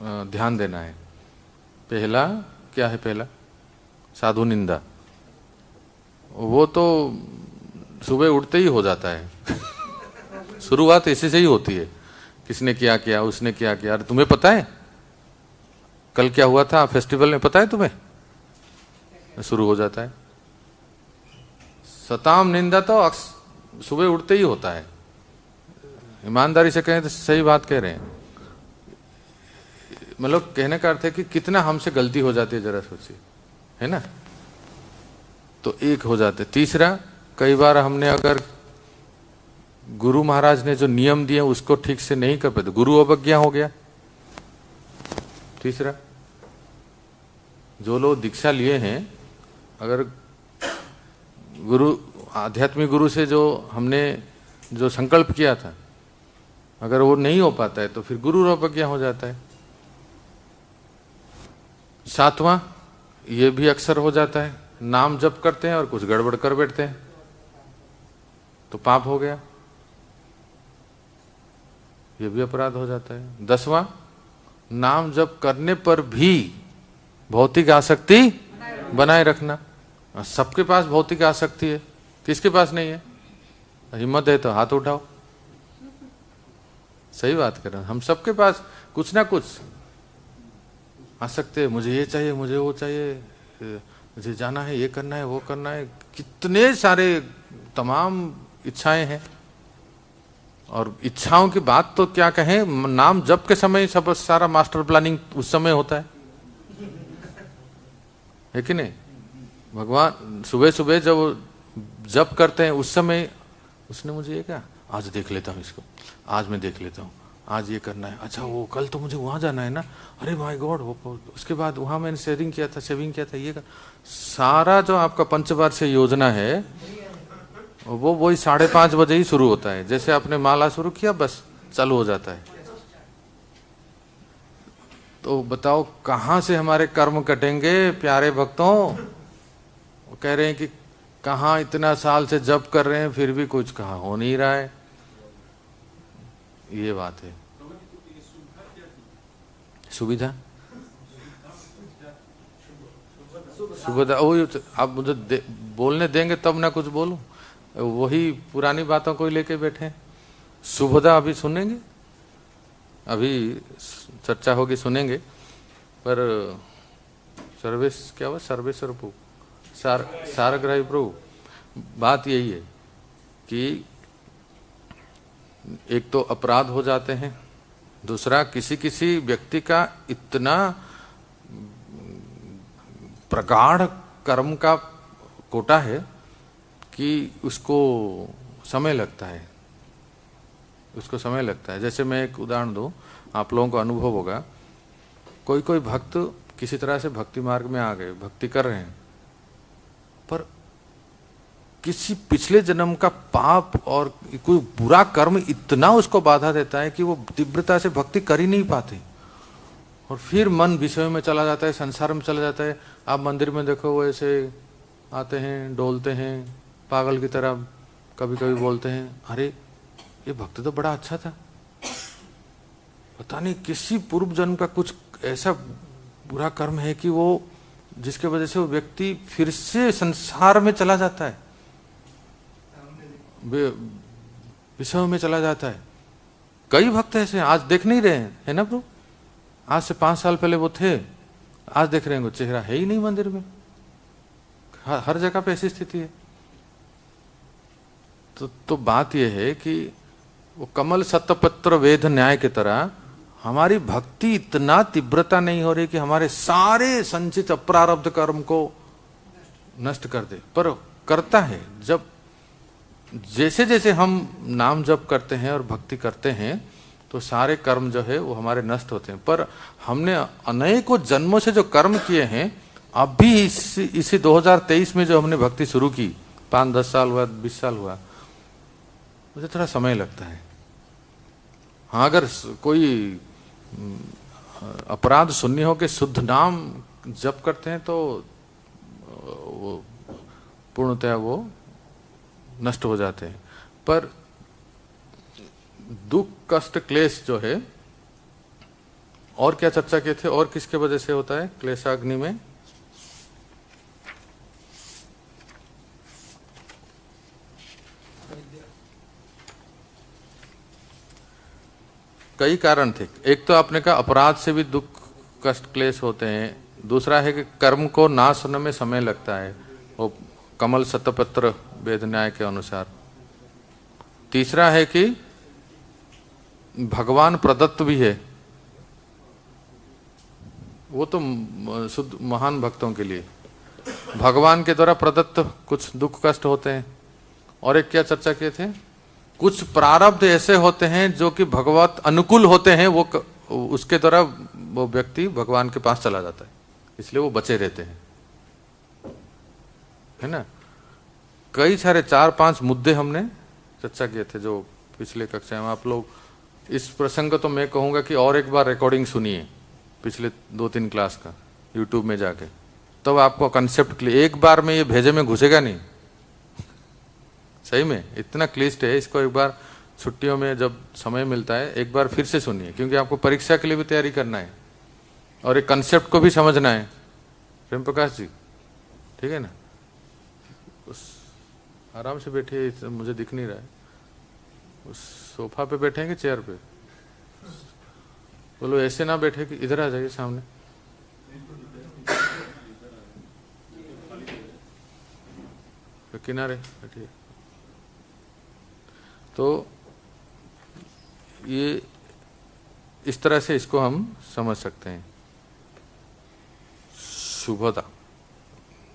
ध्यान देना है। पहला क्या है? पहला साधु निंदा, वो तो सुबह उठते ही हो जाता है शुरुआत इसी से ही होती है, किसने क्या किया, उसने क्या किया, अरे तुम्हें पता है कल क्या हुआ था फेस्टिवल में, पता है तुम्हें, शुरू हो जाता है। सताम निंदा तो सुबह उठते ही होता है। ईमानदारी से कहें तो सही बात कह रहे हैं, मतलब कहने का अर्थ है कि कितना हमसे गलती हो जाती है, जरा सोचिए, है ना। तो एक हो जाते। तीसरा, कई बार हमने अगर गुरु महाराज ने जो नियम दिए उसको ठीक से नहीं कर पाए तो गुरु अवज्ञा हो गया। तीसरा, जो लोग दीक्षा लिए हैं, अगर गुरु, आध्यात्मिक गुरु से जो हमने जो संकल्प किया था, अगर वो नहीं हो पाता है तो फिर गुरु अवज्ञा हो जाता है। सातवां, ये भी अक्सर हो जाता है, नाम जप करते हैं और कुछ गड़बड़ कर बैठते हैं तो पाप हो गया, ये भी अपराध हो जाता है। 10वां, नाम जप करने पर भी भौतिक आसक्ति बनाए रखना। सबके पास भौतिक आसक्ति है, किसके पास नहीं है? हिम्मत है तो हाथ उठाओ। सही बात कर रहे हैं, हम सबके पास कुछ ना कुछ आसक्ति है। मुझे ये चाहिए, मुझे वो चाहिए, मुझे जाना है, ये करना है, वो करना है, कितने सारे तमाम इच्छाएं हैं। और इच्छाओं की बात तो क्या कहें, नाम जप के समय सब सारा मास्टर प्लानिंग उस समय होता है कि नहीं। भगवान सुबह सुबह जब जप करते हैं उस समय उसने मुझे ये कहा, आज देख लेता हूँ इसको, आज मैं देख लेता हूँ, आज ये करना है, अच्छा वो कल तो मुझे वहाँ जाना है ना, अरे माय गॉड, वो उसके बाद वहाँ मैंने सेविंग किया था, ये कर। सारा जो आपका पंचवार्षिक योजना है वो वही 5:30 बजे ही शुरू होता है। जैसे आपने माला शुरू किया बस चालू हो जाता है। तो बताओ कहाँ से हमारे कर्म कटेंगे प्यारे भक्तों। वो कह रहे हैं कि कहाँ इतना साल से जप कर रहे हैं फिर भी कुछ कहाँ हो नहीं रहा है, ये बात है। सुविधा, सुविधा, वो आप मुझे बोलने देंगे तब ना कुछ बोलूं, वही पुरानी बातों को ही लेके बैठे। सुविधा अभी सुनेंगे, अभी चर्चा होगी, सुनेंगे। पर सर्वेश क्या हुआ, सर्वेश्वर प्रभु, सारग्राही प्रभु, बात यही है कि एक तो अपराध हो जाते हैं, दूसरा किसी व्यक्ति का इतना प्रगाढ़ कर्म का कोटा है कि उसको समय लगता है, जैसे मैं एक उदाहरण दूं, आप लोगों को अनुभव होगा, कोई भक्त किसी तरह से भक्ति मार्ग में आ गए, भक्ति कर रहे हैं, पर किसी पिछले जन्म का पाप और कोई बुरा कर्म इतना उसको बाधा देता है कि वो तीव्रता से भक्ति कर ही नहीं पाते, और फिर मन विषय में चला जाता है, संसार में चला जाता है। आप मंदिर में देखो वो ऐसे आते हैं, डोलते हैं पागल की तरह, कभी कभी बोलते हैं अरे ये भक्त तो बड़ा अच्छा था, पता नहीं किसी पूर्व जन्म का कुछ ऐसा बुरा कर्म है कि वो जिसके वजह से वो व्यक्ति फिर से संसार में चला जाता है, विषयों में चला जाता है। कई भक्त ऐसे आज देख नहीं रहे हैं, है ना प्रभु? आज से 5 साल पहले वो थे, आज देख रहे हैं वो चेहरा है ही नहीं मंदिर में। हर जगह पे ऐसी स्थिति है। तो बात यह है कि वो कमल शतपत्र वेद न्याय की तरह हमारी भक्ति इतना तीव्रता नहीं हो रही कि हमारे सारे संचित अप्रारब्ध कर्म को नष्ट कर दे, पर करता है। जब जैसे जैसे हम नाम जप करते हैं और भक्ति करते हैं तो सारे कर्म जो है वो हमारे नष्ट होते हैं। पर हमने अनेकों जन्मों से जो कर्म किए हैं, अभी इसी 2023 में जो हमने भक्ति शुरू की, 5-10 साल हुआ, 20 साल हुआ, मुझे थोड़ा समय लगता है। हाँ, अगर कोई अपराध शून्य हो के शुद्ध नाम जप करते हैं तो वो पूर्णतः वो नष्ट हो जाते हैं। पर दुख कष्ट क्लेश जो है, और क्या चर्चा किए थे, और किसके वजह से होता है क्लेशाग्नि में? कई कारण थे। एक तो आपने कहा अपराध से भी दुख कष्ट क्लेश होते हैं। दूसरा है कि कर्म को नाश होने में समय लगता है, वो कमल शतपत्र वेद न्याय के अनुसार। तीसरा है कि भगवान प्रदत्त भी है, वो तो शुद्ध महान भक्तों के लिए भगवान के द्वारा प्रदत्त कुछ दुख कष्ट होते हैं। और एक क्या चर्चा किए थे, कुछ प्रारब्ध ऐसे होते हैं जो कि भगवत अनुकूल होते हैं, वो उसके द्वारा वो व्यक्ति भगवान के पास चला जाता है, इसलिए वो बचे रहते हैं, है ना। कई सारे 4-5 मुद्दे हमने चर्चा किए थे जो पिछले कक्षा में। आप लोग इस प्रसंग तो मैं कहूंगा कि और एक बार रिकॉर्डिंग सुनिए पिछले 2-3 क्लास का यूट्यूब में जाके, तब आपको कंसेप्ट क्लियर। एक बार में ये भेजे में घुसेगा नहीं, सही में इतना क्लिष्ट है। इसको एक बार छुट्टियों में जब समय मिलता है एक बार फिर से सुनिए, क्योंकि आपको परीक्षा के लिए भी तैयारी करना है और एक कंसेप्ट को भी समझना है। प्रेम प्रकाश जी, ठीक है ना? उस आराम से बैठिए, मुझे दिख नहीं रहा है। उस सोफा पे बैठेंगे चेयर पे? बोलो ऐसे ना बैठे कि इधर आ जाइए सामने। किनारे बैठिए। तो ये इस तरह से इसको हम समझ सकते हैं। शुभदा।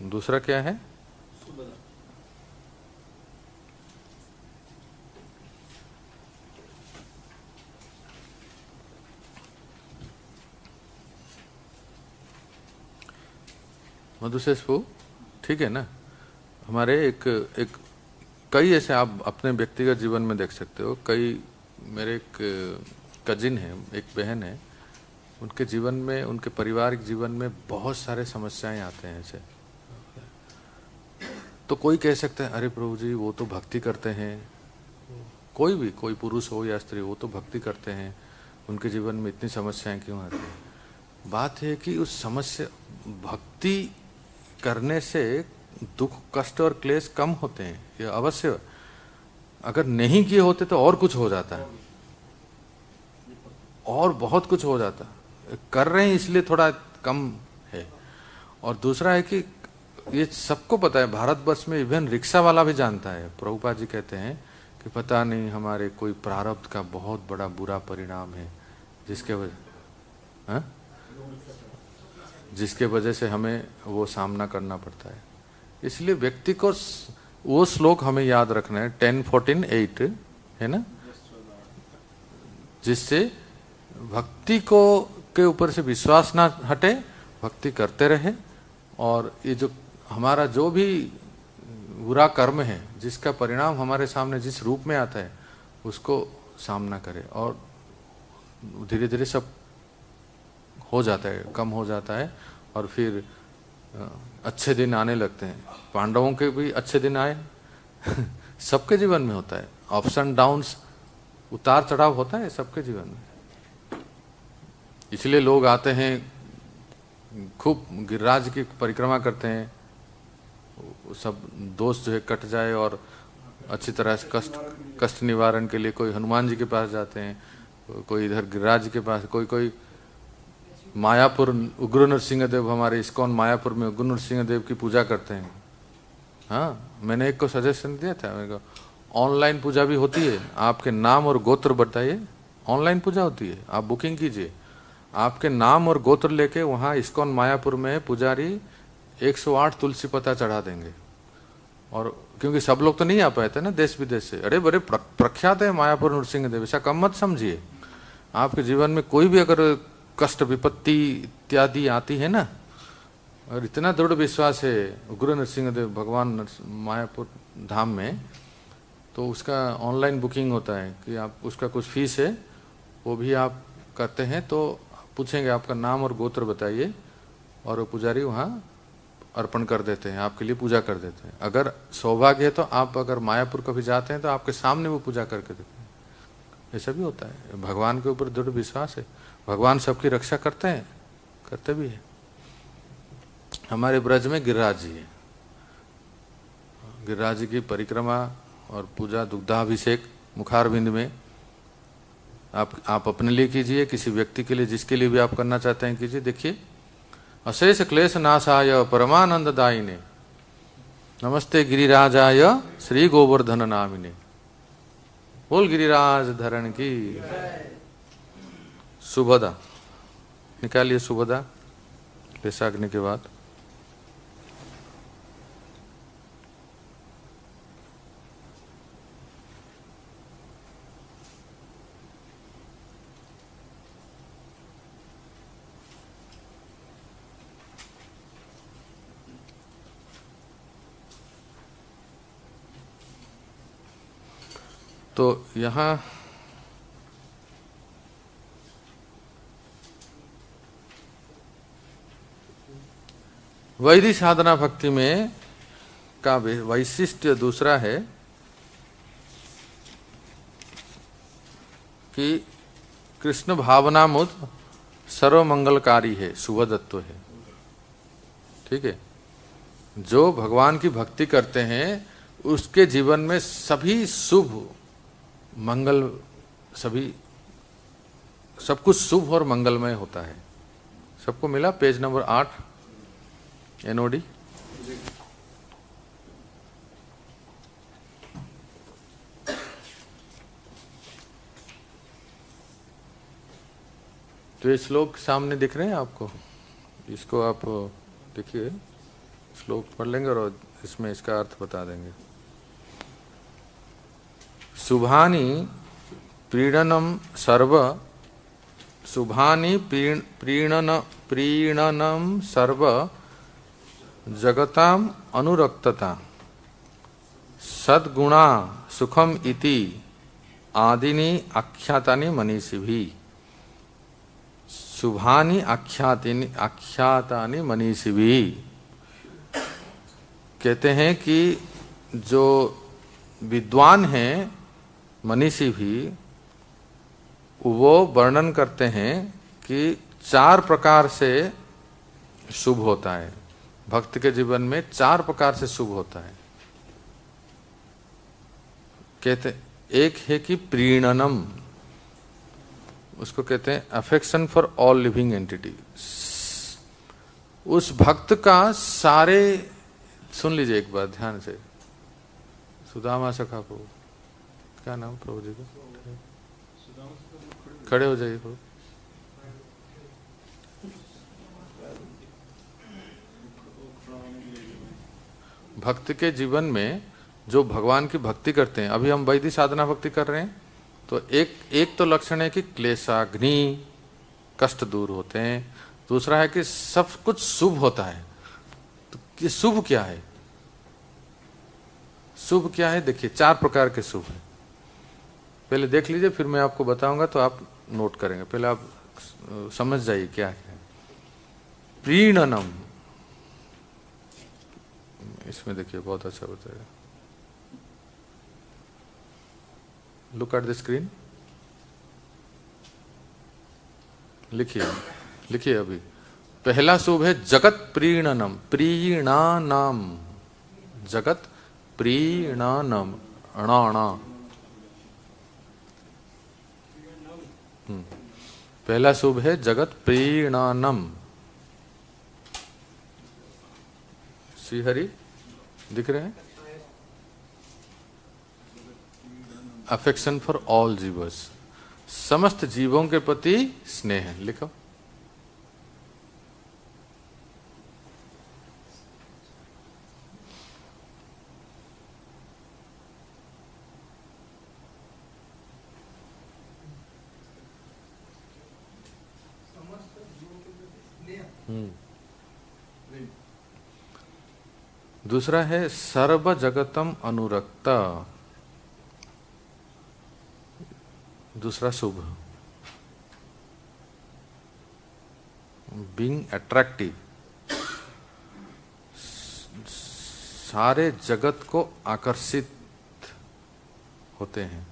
दूसरा क्या है? मधुसेस्पु, ठीक है ना। हमारे एक कई ऐसे आप अपने व्यक्तिगत जीवन में देख सकते हो। कई मेरे एक कजिन है, एक बहन है, उनके जीवन में, उनके पारिवारिक जीवन में बहुत सारे समस्याएं आते हैं ऐसे। तो कोई कह सकता है अरे प्रभु जी वो तो भक्ति करते हैं, कोई भी, कोई पुरुष हो या स्त्री, वो तो भक्ति करते हैं, उनके जीवन में इतनी समस्याएं क्यों आती हैं? बात है कि उस समस्या, भक्ति करने से दुख कष्ट और क्लेश कम होते हैं, ये अवश्य। अगर नहीं किए होते तो और कुछ हो जाता है, और बहुत कुछ हो जाता। कर रहे हैं इसलिए थोड़ा कम है। और दूसरा है कि ये सबको पता है, भारतवर्ष में इवन रिक्शा वाला भी जानता है। प्रभुपाद जी कहते हैं कि पता नहीं हमारे कोई प्रारब्ध का बहुत बड़ा बुरा परिणाम है जिसके वजह से हमें वो सामना करना पड़ता है। इसलिए व्यक्ति को वो श्लोक हमें याद रखना है, 10-14-8 है ना, जिससे भक्ति को के ऊपर से विश्वास ना हटे, भक्ति करते रहे। और ये जो हमारा जो भी बुरा कर्म है, जिसका परिणाम हमारे सामने जिस रूप में आता है, उसको सामना करे, और धीरे धीरे सब हो जाता है, कम हो जाता है, और फिर अच्छे दिन आने लगते हैं। पांडवों के भी अच्छे दिन आए सबके जीवन में होता है, अप्स एंड डाउन्स, उतार चढ़ाव होता है सबके जीवन में। इसलिए लोग आते हैं, खूब गिरिराज की परिक्रमा करते हैं, सब दोष जो है कट जाए और अच्छी तरह से कष्ट निवारण के लिए कोई हनुमान जी के पास जाते हैं, कोई इधर गिरिराज के पास, कोई मायापुर उग्र नरसिंह देव, हमारे इस्कॉन मायापुर में उग्र नरसिंह देव की पूजा करते हैं। हाँ, मैंने एक को सजेशन दिया था, मेरे को ऑनलाइन पूजा भी होती है, आपके नाम और गोत्र बताइए, ऑनलाइन पूजा होती है, आप बुकिंग कीजिए, आपके नाम और गोत्र लेके वहाँ इस्कॉन मायापुर में पुजारी 108 तुलसी पता चढ़ा देंगे। और क्योंकि सब लोग तो नहीं आ पाए थे ना देश विदेश से, अरे बड़े प्रख्यात है मायापुर नरसिंह देव, ऐसा कम मत समझिए। आपके जीवन में कोई भी अगर कष्ट विपत्ति इत्यादि आती है ना, और इतना दृढ़ विश्वास है उग्र नरसिंह देव भगवान मायापुर धाम में, तो उसका ऑनलाइन बुकिंग होता है कि आप, उसका कुछ फीस है, वो भी आप करते हैं तो पूछेंगे आपका नाम और गोत्र बताइए, और वो पुजारी वहाँ अर्पण कर देते हैं, आपके लिए पूजा कर देते हैं। अगर सौभाग्य है तो आप अगर मायापुर कभी जाते हैं तो आपके सामने वो पूजा करके देते हैं, ऐसा भी होता है। भगवान के ऊपर दृढ़ विश्वास है, भगवान सबकी रक्षा करते हैं, करते भी है। हमारे ब्रज में गिरिराज जी है, गिरिराज जी की परिक्रमा और पूजा, दुग्धाभिषेक मुखारविंद में आप अपने लिए कीजिए, किसी व्यक्ति के लिए, जिसके लिए भी आप करना चाहते हैं कीजिए। देखिए, अशेष क्लेश नाशाय परमानंददायिने नमस्ते गिरिराजाय श्री गोवर्धन नामिने। बोल गिरिराज धरण की। सुभदा निकालिए, सुभदा लेसाग्नि के बाद। तो यहाँ वैदिक साधना भक्ति में का वैशिष्ट्य दूसरा है कि कृष्ण भावनामुद सर्वमंगलकारी है, शुभदत्व है। ठीक है, जो भगवान की भक्ति करते हैं उसके जीवन में सभी शुभ मंगल, सभी सब कुछ शुभ और मंगलमय होता है। सबको मिला पेज नंबर 8 एनओडी। तो ये श्लोक सामने दिख रहे हैं आपको, इसको आप देखिए, श्लोक पढ़ लेंगे और इसमें इसका अर्थ बता देंगे। शुभानि प्रीणनम सर्व, शुभानि प्रीणनम सर्व जगताम अनुरक्तता सद्गुणा सुखम इति आदिनी आख्यातानि मनीषिभिः। शुभानि आख्यातानि मनीषिभिः कहते हैं कि जो विद्वान हैं मनीषी भी, वो वर्णन करते हैं कि 4 प्रकार से शुभ होता है, भक्त के जीवन में 4 प्रकार से शुभ होता है। कहते एक है कि प्रीणनम, उसको कहते हैं affection for all living entity. उस भक्त का सारे, सुन लीजिए एक बार ध्यान से, सुदामा सखा प्रभु, क्या नाम प्रभु जी का, खड़े हो जाइए प्रभु। भक्त के जीवन में जो भगवान की भक्ति करते हैं, अभी हम वैदिक साधना भक्ति कर रहे हैं, तो एक तो लक्षण है कि क्लेशाग्नि, कष्ट दूर होते हैं। दूसरा है कि सब कुछ शुभ होता है। तो कि शुभ क्या है, शुभ क्या है? देखिए 4 प्रकार के शुभ है। पहले देख लीजिए, फिर मैं आपको बताऊंगा तो आप नोट करेंगे। पहले आप समझ जाइए क्या है। प्रीणनम, इसमें देखिए बहुत अच्छा बताएगा। लुक एट द स्क्रीन, लिखिए लिखिए। अभी पहला शुभ है जगत प्रीणनम, प्रीणानम, जगत प्रीणानम, अणाणा। पहला शुभ है जगत प्रीणानम। श्री हरि दिख रहे हैं? अफेक्शन फॉर ऑल जीवर्स, समस्त जीवों के प्रति स्नेह। लिखो। दूसरा है सर्व जगतम अनुरक्ता, दूसरा शुभ। बीइंग अट्रैक्टिव, सारे जगत को आकर्षित होते हैं।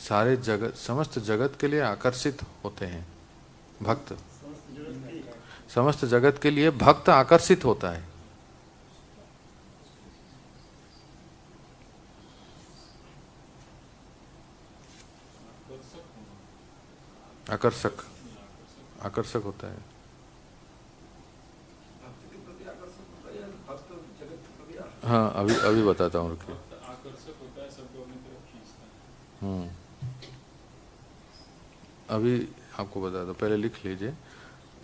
सारे जगत, समस्त जगत के लिए आकर्षित होते हैं भक्त। समस्त जगत के लिए भक्त आकर्षित होता है। आकर्षक, आकर्षक होता है। हाँ, अभी बताता हूँ। रुकिए। आकर्षक होता है, सबको अपनी तरफ खींचता है। अभी आपको बता दो, पहले लिख लीजिए।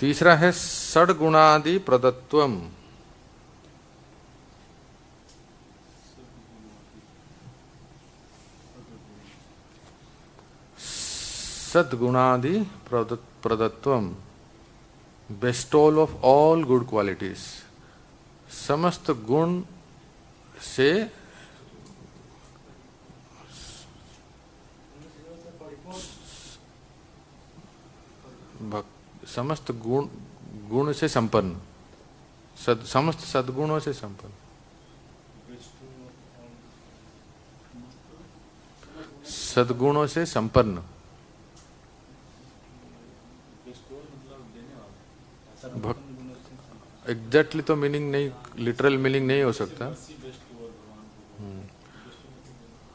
तीसरा है षड्गुणादि प्रदत्वम, सद्गुणादि प्रदत्वम, बेस्टोल ऑफ ऑल गुड क्वालिटीज। समस्त गुण से समस्त गुण से संपन्न, समस्त सद्गुणों से संपन्न, सद्गुणों से संपन्न। एग्जैक्टली तो मीनिंग नहीं, लिटरल मीनिंग नहीं हो सकता।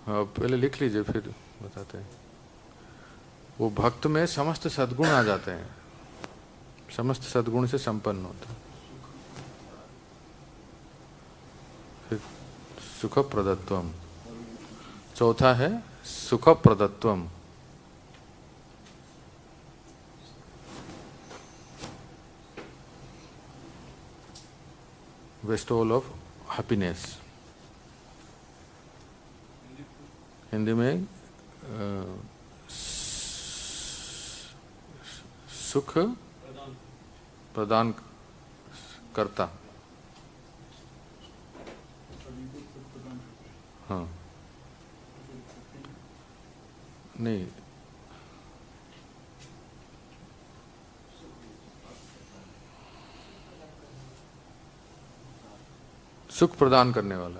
हाँ, पहले लिख लीजिए फिर बताते हैं। वो भक्त में समस्त सद्गुण आ जाते हैं, समस्त सद्गुण से संपन्न होता है। फिर सुख प्रदत्वम, चौथा है सुख प्रदत्वम। बेस्टोल ऑफ हैप्पीनेस। हिंदी में सुख प्रदान करता। हाँ, नहीं, सुख प्रदान करने वाला।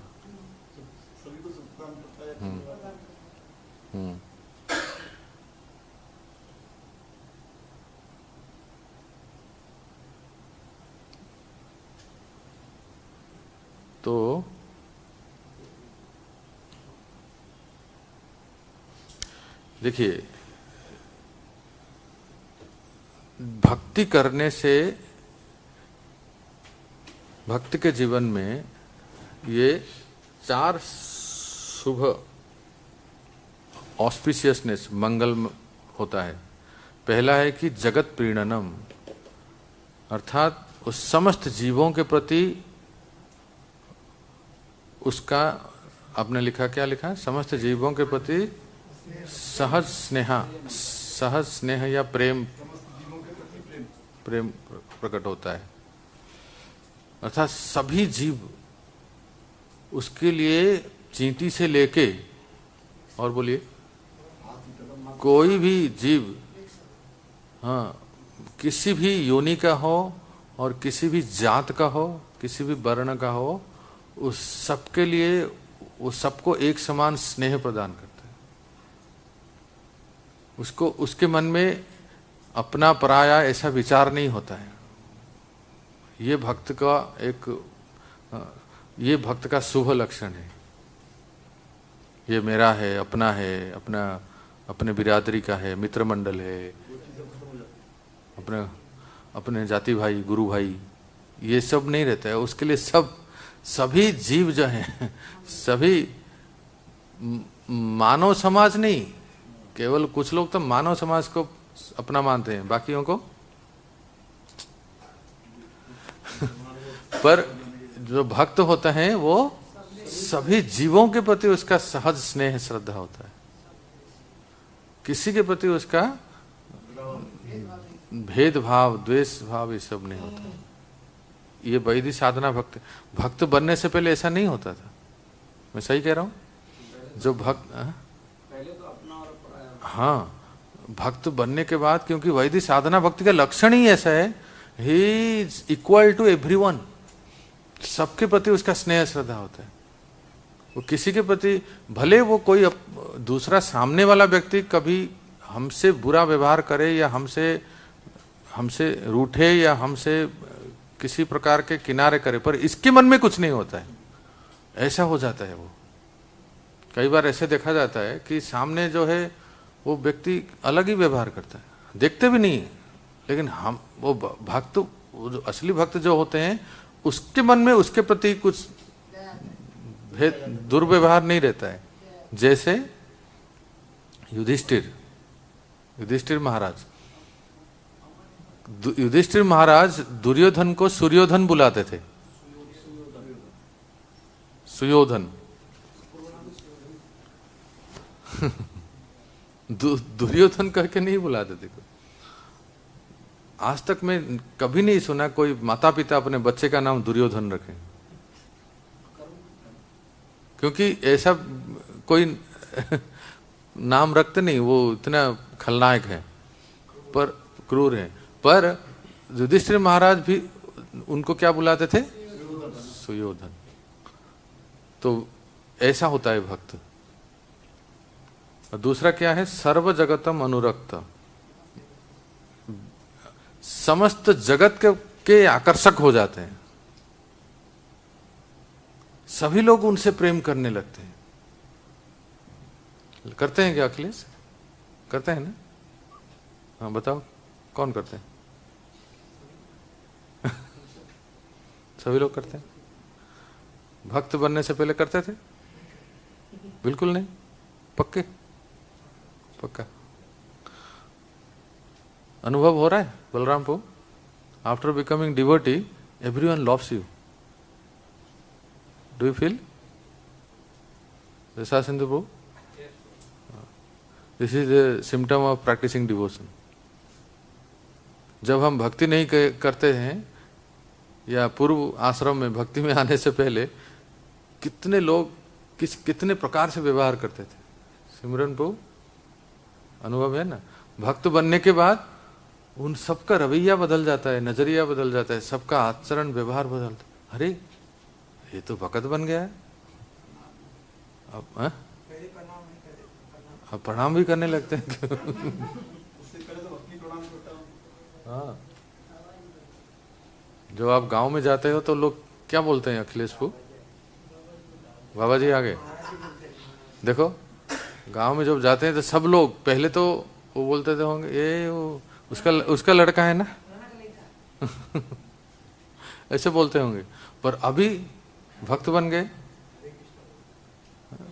तो देखिए, भक्ति करने से भक्त के जीवन में ये चार शुभ ऑस्पिशियसनेस, मंगल होता है। पहला है कि जगत प्रीणनम, अर्थात उस समस्त जीवों के प्रति उसका, आपने लिखा, क्या लिखा है? समस्त जीवों के प्रति सहज स्नेह या प्रेम प्रकट होता है। अर्थात सभी जीव उसके लिए चींटी से लेके, और बोलिए, कोई भी जीव, हाँ, किसी भी योनि का हो और किसी भी जात का हो, किसी भी वर्ण का हो, उस सबके लिए वो सबको एक समान स्नेह प्रदान करता है। उसको उसके मन में अपना पराया ऐसा विचार नहीं होता है। ये भक्त का ये भक्त का शुभ लक्षण है। ये मेरा है, अपना है, अपने बिरादरी का है, मित्र मंडल है, अपने जाति भाई, गुरु भाई, ये सब नहीं रहता है उसके लिए। सभी जीव जो हैं, सभी मानव समाज नहीं, केवल कुछ लोग तो मानव समाज को अपना मानते हैं, बाकियों को पर जो भक्त होता है वो सभी जीवों के प्रति उसका सहज स्नेह श्रद्धा होता है, किसी के प्रति उसका भेदभाव द्वेष भाव ये सब नहीं होता। ये वैदिक साधना भक्त बनने से पहले ऐसा नहीं होता था। मैं सही कह रहा हूँ? जो भक्त पहले तो अपना और पराया। हाँ, भक्त बनने के बाद, क्योंकि वैदिक साधना भक्ति का लक्षण ही ऐसा है, he is equal to everyone, सबके प्रति उसका स्नेह श्रद्धा होता है। वो किसी के प्रति, भले वो कोई दूसरा सामने वाला व्यक्ति कभी हमसे बुरा व्यवहार करे या हमसे रूठे या हमसे किसी प्रकार के किनारे करे, पर इसके मन में कुछ नहीं होता है, ऐसा हो जाता है। वो कई बार ऐसे देखा जाता है कि सामने जो है वो व्यक्ति अलग ही व्यवहार करता है, देखते भी नहीं, लेकिन हम वो भक्त, वो जो असली भक्त जो होते हैं, उसके मन में उसके प्रति कुछ दुर्व्यवहार नहीं रहता है। जैसे युधिष्ठिर महाराज दुर्योधन को सूर्योधन बुलाते थे। सुयोधन दुर्योधन करके नहीं बुलाते थे। आज तक मैं कभी नहीं सुना कोई माता पिता अपने बच्चे का नाम दुर्योधन रखें, क्योंकि ऐसा कोई नाम रखते नहीं, वो इतना खलनायक है, पर क्रूर है। पर युधिष्ठिर महाराज भी उनको क्या बुलाते थे? सुयोधन। तो ऐसा होता है भक्त। और दूसरा क्या है? सर्व जगतम अनुरक्त, समस्त जगत के आकर्षक हो जाते हैं, सभी लोग उनसे प्रेम करने लगते हैं। करते हैं क्या अखिलेश? करते हैं ना? हाँ बताओ, कौन करते हैं? सभी लोग करते हैं। भक्त बनने से पहले करते थे? बिल्कुल नहीं। पक्का अनुभव हो रहा है बलराम को? After becoming devotee everyone loves you. Do you feel जैसा Sindhu Prabhu? This is a symptom of practising devotion. जब हम भक्ति नहीं करते हैं या पूर्व आश्रम में भक्ति में आने से पहले कितने लोग कितने प्रकार से व्यवहार करते थे, सिमरन प्रभु अनुभव है ना? भक्त बनने के बाद उन सबका रवैया बदल जाता है, नजरिया बदल जाता है, सबका आचरण व्यवहार बदलता है। अरे ये तो भक्त बन गया है। अब प्रणाम भी करने लगते हैं। हाँ, जो आप गांव में जाते हो तो लोग क्या बोलते हैं अखिलेश को? बाबा जी आ गए। देखो गांव में जब जाते हैं तो सब लोग पहले तो वो बोलते थे होंगे ये वो उसका लड़का है ना। ऐसे बोलते होंगे, पर अभी भक्त बन गए।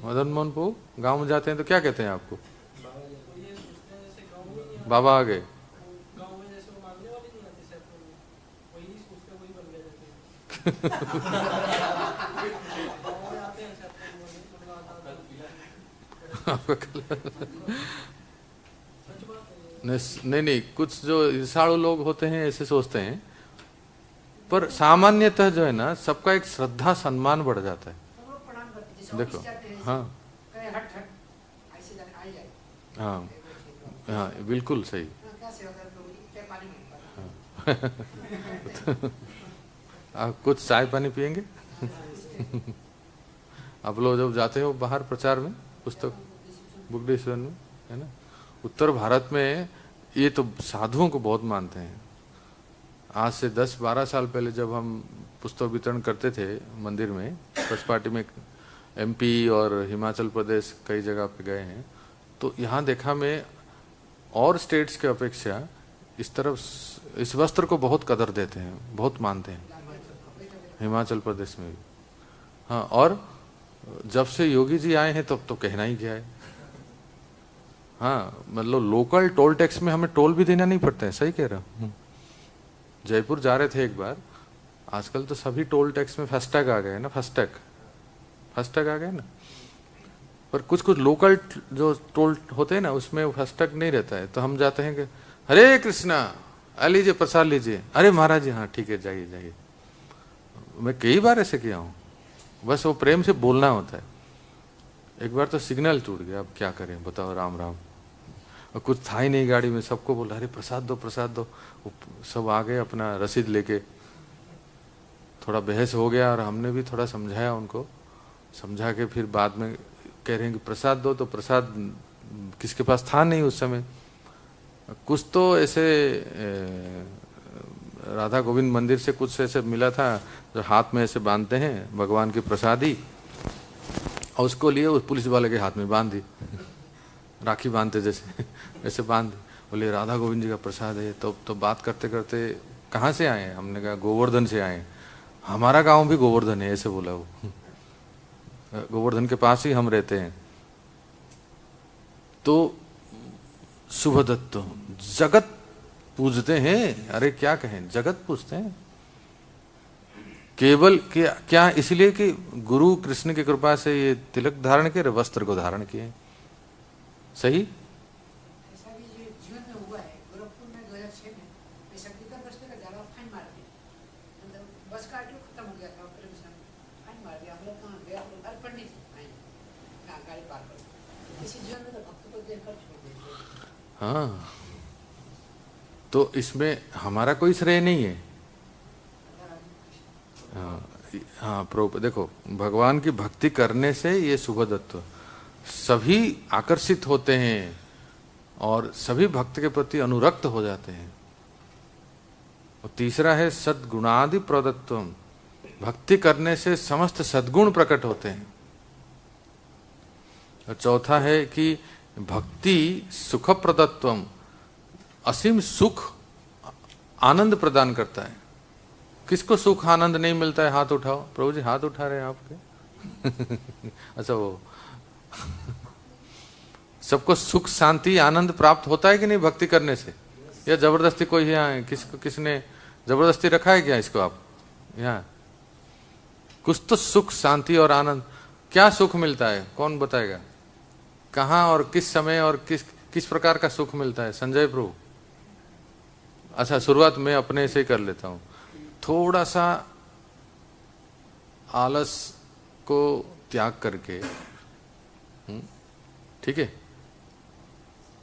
मदन मोहन को गांव में जाते हैं तो क्या कहते हैं आपको? बाबा आ गए। नहीं, कुछ जो ईर्षालु लोग होते हैं ऐसे सोचते हैं, पर सामान्यतः जो है ना सबका एक श्रद्धा सम्मान बढ़ जाता है। देखो हाँ हाँ हाँ बिल्कुल सही। आप कुछ चाय पानी पियेंगे? आप लोग जब जाते हो बाहर प्रचार में, पुस्तक बुक डिस्ट्रीब्यूशन में, है ना, उत्तर भारत में ये तो साधुओं को बहुत मानते हैं। आज से 10-12 साल पहले जब हम पुस्तक वितरण करते थे मंदिर में, पचपाटी में, एमपी और हिमाचल प्रदेश कई जगह पे गए हैं, तो यहाँ देखा मैं और स्टेट्स के अपेक्षा इस तरफ इस वस्त्र को बहुत कदर देते हैं, बहुत मानते हैं, हिमाचल प्रदेश में भी। हाँ, और जब से योगी जी आए हैं तब तो कहना ही क्या है। हाँ, मतलब लोकल टोल टैक्स में हमें टोल भी देना नहीं पड़ता है, सही कह रहा हूँ। जयपुर जा रहे थे एक बार, आजकल तो सभी टोल टैक्स में फास्टैग आ गए ना, फास्टैग आ गए ना, पर कुछ कुछ लोकल जो टोल होते हैं ना उसमें फास्टैग नहीं रहता है। तो हम जाते हैं कि हरे कृष्णा, लीजिए प्रसाद लीजिए, अरे महाराज जी हाँ ठीक है जाइए जाइए। मैं कई बार ऐसे किया हूँ, बस वो प्रेम से बोलना होता है। एक बार तो सिग्नल टूट गया, अब क्या करें बताओ, राम राम, और कुछ था ही नहीं गाड़ी में, सबको बोला अरे प्रसाद दो प्रसाद दो, सब आ गए अपना रसीद लेके। थोड़ा बहस हो गया और हमने भी थोड़ा समझाया उनको, समझा के फिर बाद में कह रहे हैं कि प्रसाद दो, तो प्रसाद किसके पास था नहीं उस समय। कुछ तो ऐसे राधा गोविंद मंदिर से कुछ ऐसे मिला था जो हाथ में ऐसे बांधते हैं भगवान की प्रसादी, और उसको लिए उस पुलिस वाले के हाथ में बांध दी, राखी बांधते जैसे ऐसे बांध दी। बोले राधा गोविंद जी का प्रसाद है। तो बात करते करते कहाँ से आए हैं, हमने कहा गोवर्धन से आए हैं। हमारा गांव भी गोवर्धन है, ऐसे बोला वो। गोवर्धन के पास ही हम रहते हैं। तो शुभदत्त जगत पूजते हैं, अरे क्या कहें, जगत पूजते हैं। केवल क्या इसलिए कि गुरु कृष्ण की कृपा से ये तिलक धारण किए, वस्त्र को धारण किए, सही। ऐसा भी ये जीवन में हुआ है। गोरखपुर में 2006 में मैं शक्तिधर बस का जाला फाइन मार दिया, मतलब बस का आरटीओ खत्म हो गया था, फाइन मार दिया। हम लोग कहाँ गया, अरे पढ़नी थी फाइन, कहाँ गाड़ी पार कर। इसी जीवन में तो भक्त को देखकर छोड़ देते। हाँ, तो इसमें हमारा कोई श्रेय नहीं है। हाँ, देखो भगवान की भक्ति करने से ये शुभदत्त सभी आकर्षित होते हैं और सभी भक्त के प्रति अनुरक्त हो जाते हैं। और तीसरा है सद्गुणादि प्रदत्तम, भक्ति करने से समस्त सद्गुण प्रकट होते हैं। और चौथा है कि भक्ति सुख प्रदत्तम, असीम सुख आनंद प्रदान करता है। किसको सुख आनंद नहीं मिलता है, हाथ उठाओ। प्रभु जी हाथ उठा रहे हैं आपके अच्छा, वो सबको सुख शांति आनंद प्राप्त होता है कि नहीं भक्ति करने से, या जबरदस्ती कोई यहाँ किसने जबरदस्ती रखा है क्या इसको आप यहाँ? कुछ तो सुख शांति और आनंद। क्या सुख मिलता है, कौन बताएगा? कहाँ और किस समय और किस प्रकार का सुख मिलता है? संजय प्रभु। अच्छा, शुरुआत मैं अपने से ही कर लेता हूँ। थोड़ा सा आलस को त्याग करके, ठीक है,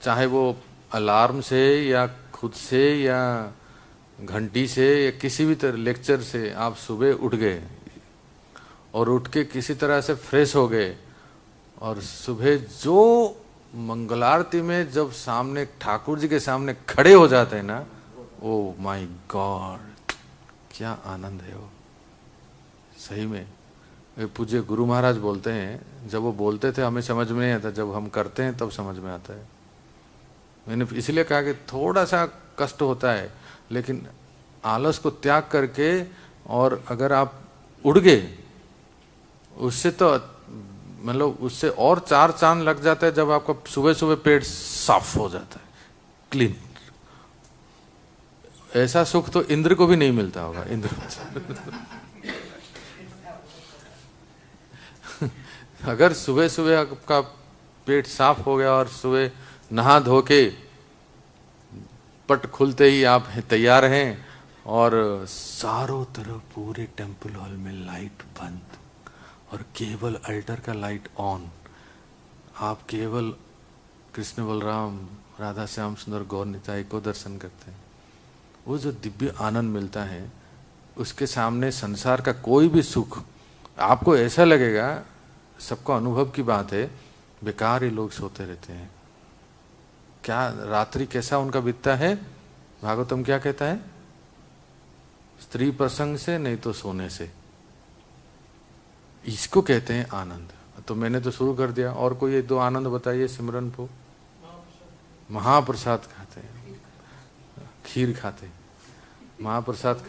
चाहे वो अलार्म से या खुद से या घंटी से या किसी भी तरह लेक्चर से आप सुबह उठ गए और उठ के किसी तरह से फ्रेश हो गए, और सुबह जो मंगलारती में जब सामने ठाकुर जी के सामने खड़े हो जाते हैं ना, ओ माय गॉड, क्या आनंद है वो। सही में पूज्य गुरु महाराज बोलते हैं, जब वो बोलते थे हमें समझ में नहीं आता, जब हम करते हैं तब समझ में आता है। मैंने इसलिए कहा कि थोड़ा सा कष्ट होता है, लेकिन आलस को त्याग करके, और अगर आप उड़ गए उससे तो मतलब उससे और 4 चांद लग जाता है, जब आपका सुबह सुबह पेट साफ हो जाता है, क्लीन। ऐसा सुख तो इंद्र को भी नहीं मिलता होगा। इंद्र अगर सुबह सुबह आपका पेट साफ हो गया और सुबह नहा धो के पट खुलते ही आप तैयार हैं, और चारों तरफ पूरे टेम्पल हॉल में लाइट बंद और केवल अल्टर का लाइट ऑन, आप केवल कृष्ण बलराम राधा श्याम सुंदर गौर निताई को दर्शन करते हैं, वो जो दिव्य आनंद मिलता है, उसके सामने संसार का कोई भी सुख, आपको ऐसा लगेगा, सबका अनुभव की बात है, बेकार ही लोग सोते रहते हैं। क्या रात्रि कैसा उनका बीतता है? भागवतम क्या कहता है? स्त्री प्रसंग से नहीं तो सोने से। इसको कहते हैं आनंद। तो मैंने तो शुरू कर दिया, और कोई एक दो आनंद बताइए सिमरन को। महाप्रसाद खाते हैं, खीर खाते हैं, महाप्रसाद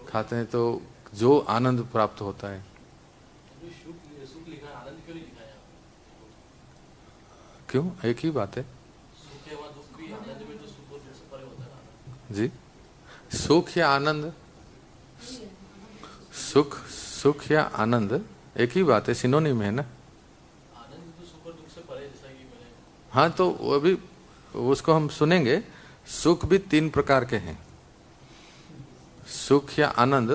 खाते हैं, तो जो आनंद प्राप्त होता है। क्यों? एक ही बात है जी। सुख या आनंद, सुख या आनंद एक ही बात है, सिनोनिम है ना। हाँ, तो अभी उसको हम सुनेंगे। सुख भी 3 प्रकार के हैं, सुख या आनंद।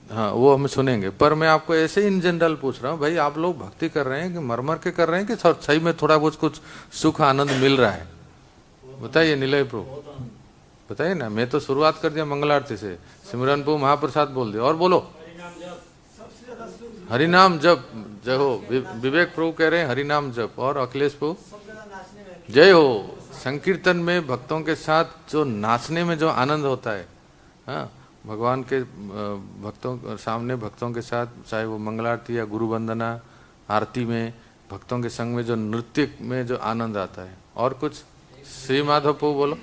हाँ, वो हम सुनेंगे। पर मैं आपको ऐसे इन जनरल पूछ रहा हूँ, भाई आप लोग भक्ति कर रहे हैं कि मर के कर रहे हैं कि सही में थोड़ा बहुत कुछ सुख आनंद मिल रहा है? बताइए निलय प्रभु, बताइए ना। मैं तो शुरुआत कर दिया मंगल आरती से, सिमरन प्रभु महाप्रसाद बोल दिया, और बोलो हरिनाम जप। जय हो। विवेक प्रभु कह रहे हैं हरिनाम जप, और अखिलेश प्रभु जय हो। संकीर्तन में भक्तों के साथ जो नाचने में जो आनंद होता है, हाँ, भगवान के भक्तों सामने भक्तों के साथ, चाहे वो मंगल आरती या गुरु वंदना आरती में भक्तों के संग में जो नृत्य में जो आनंद आता है। और कुछ श्री माधव प्रभु बोलो,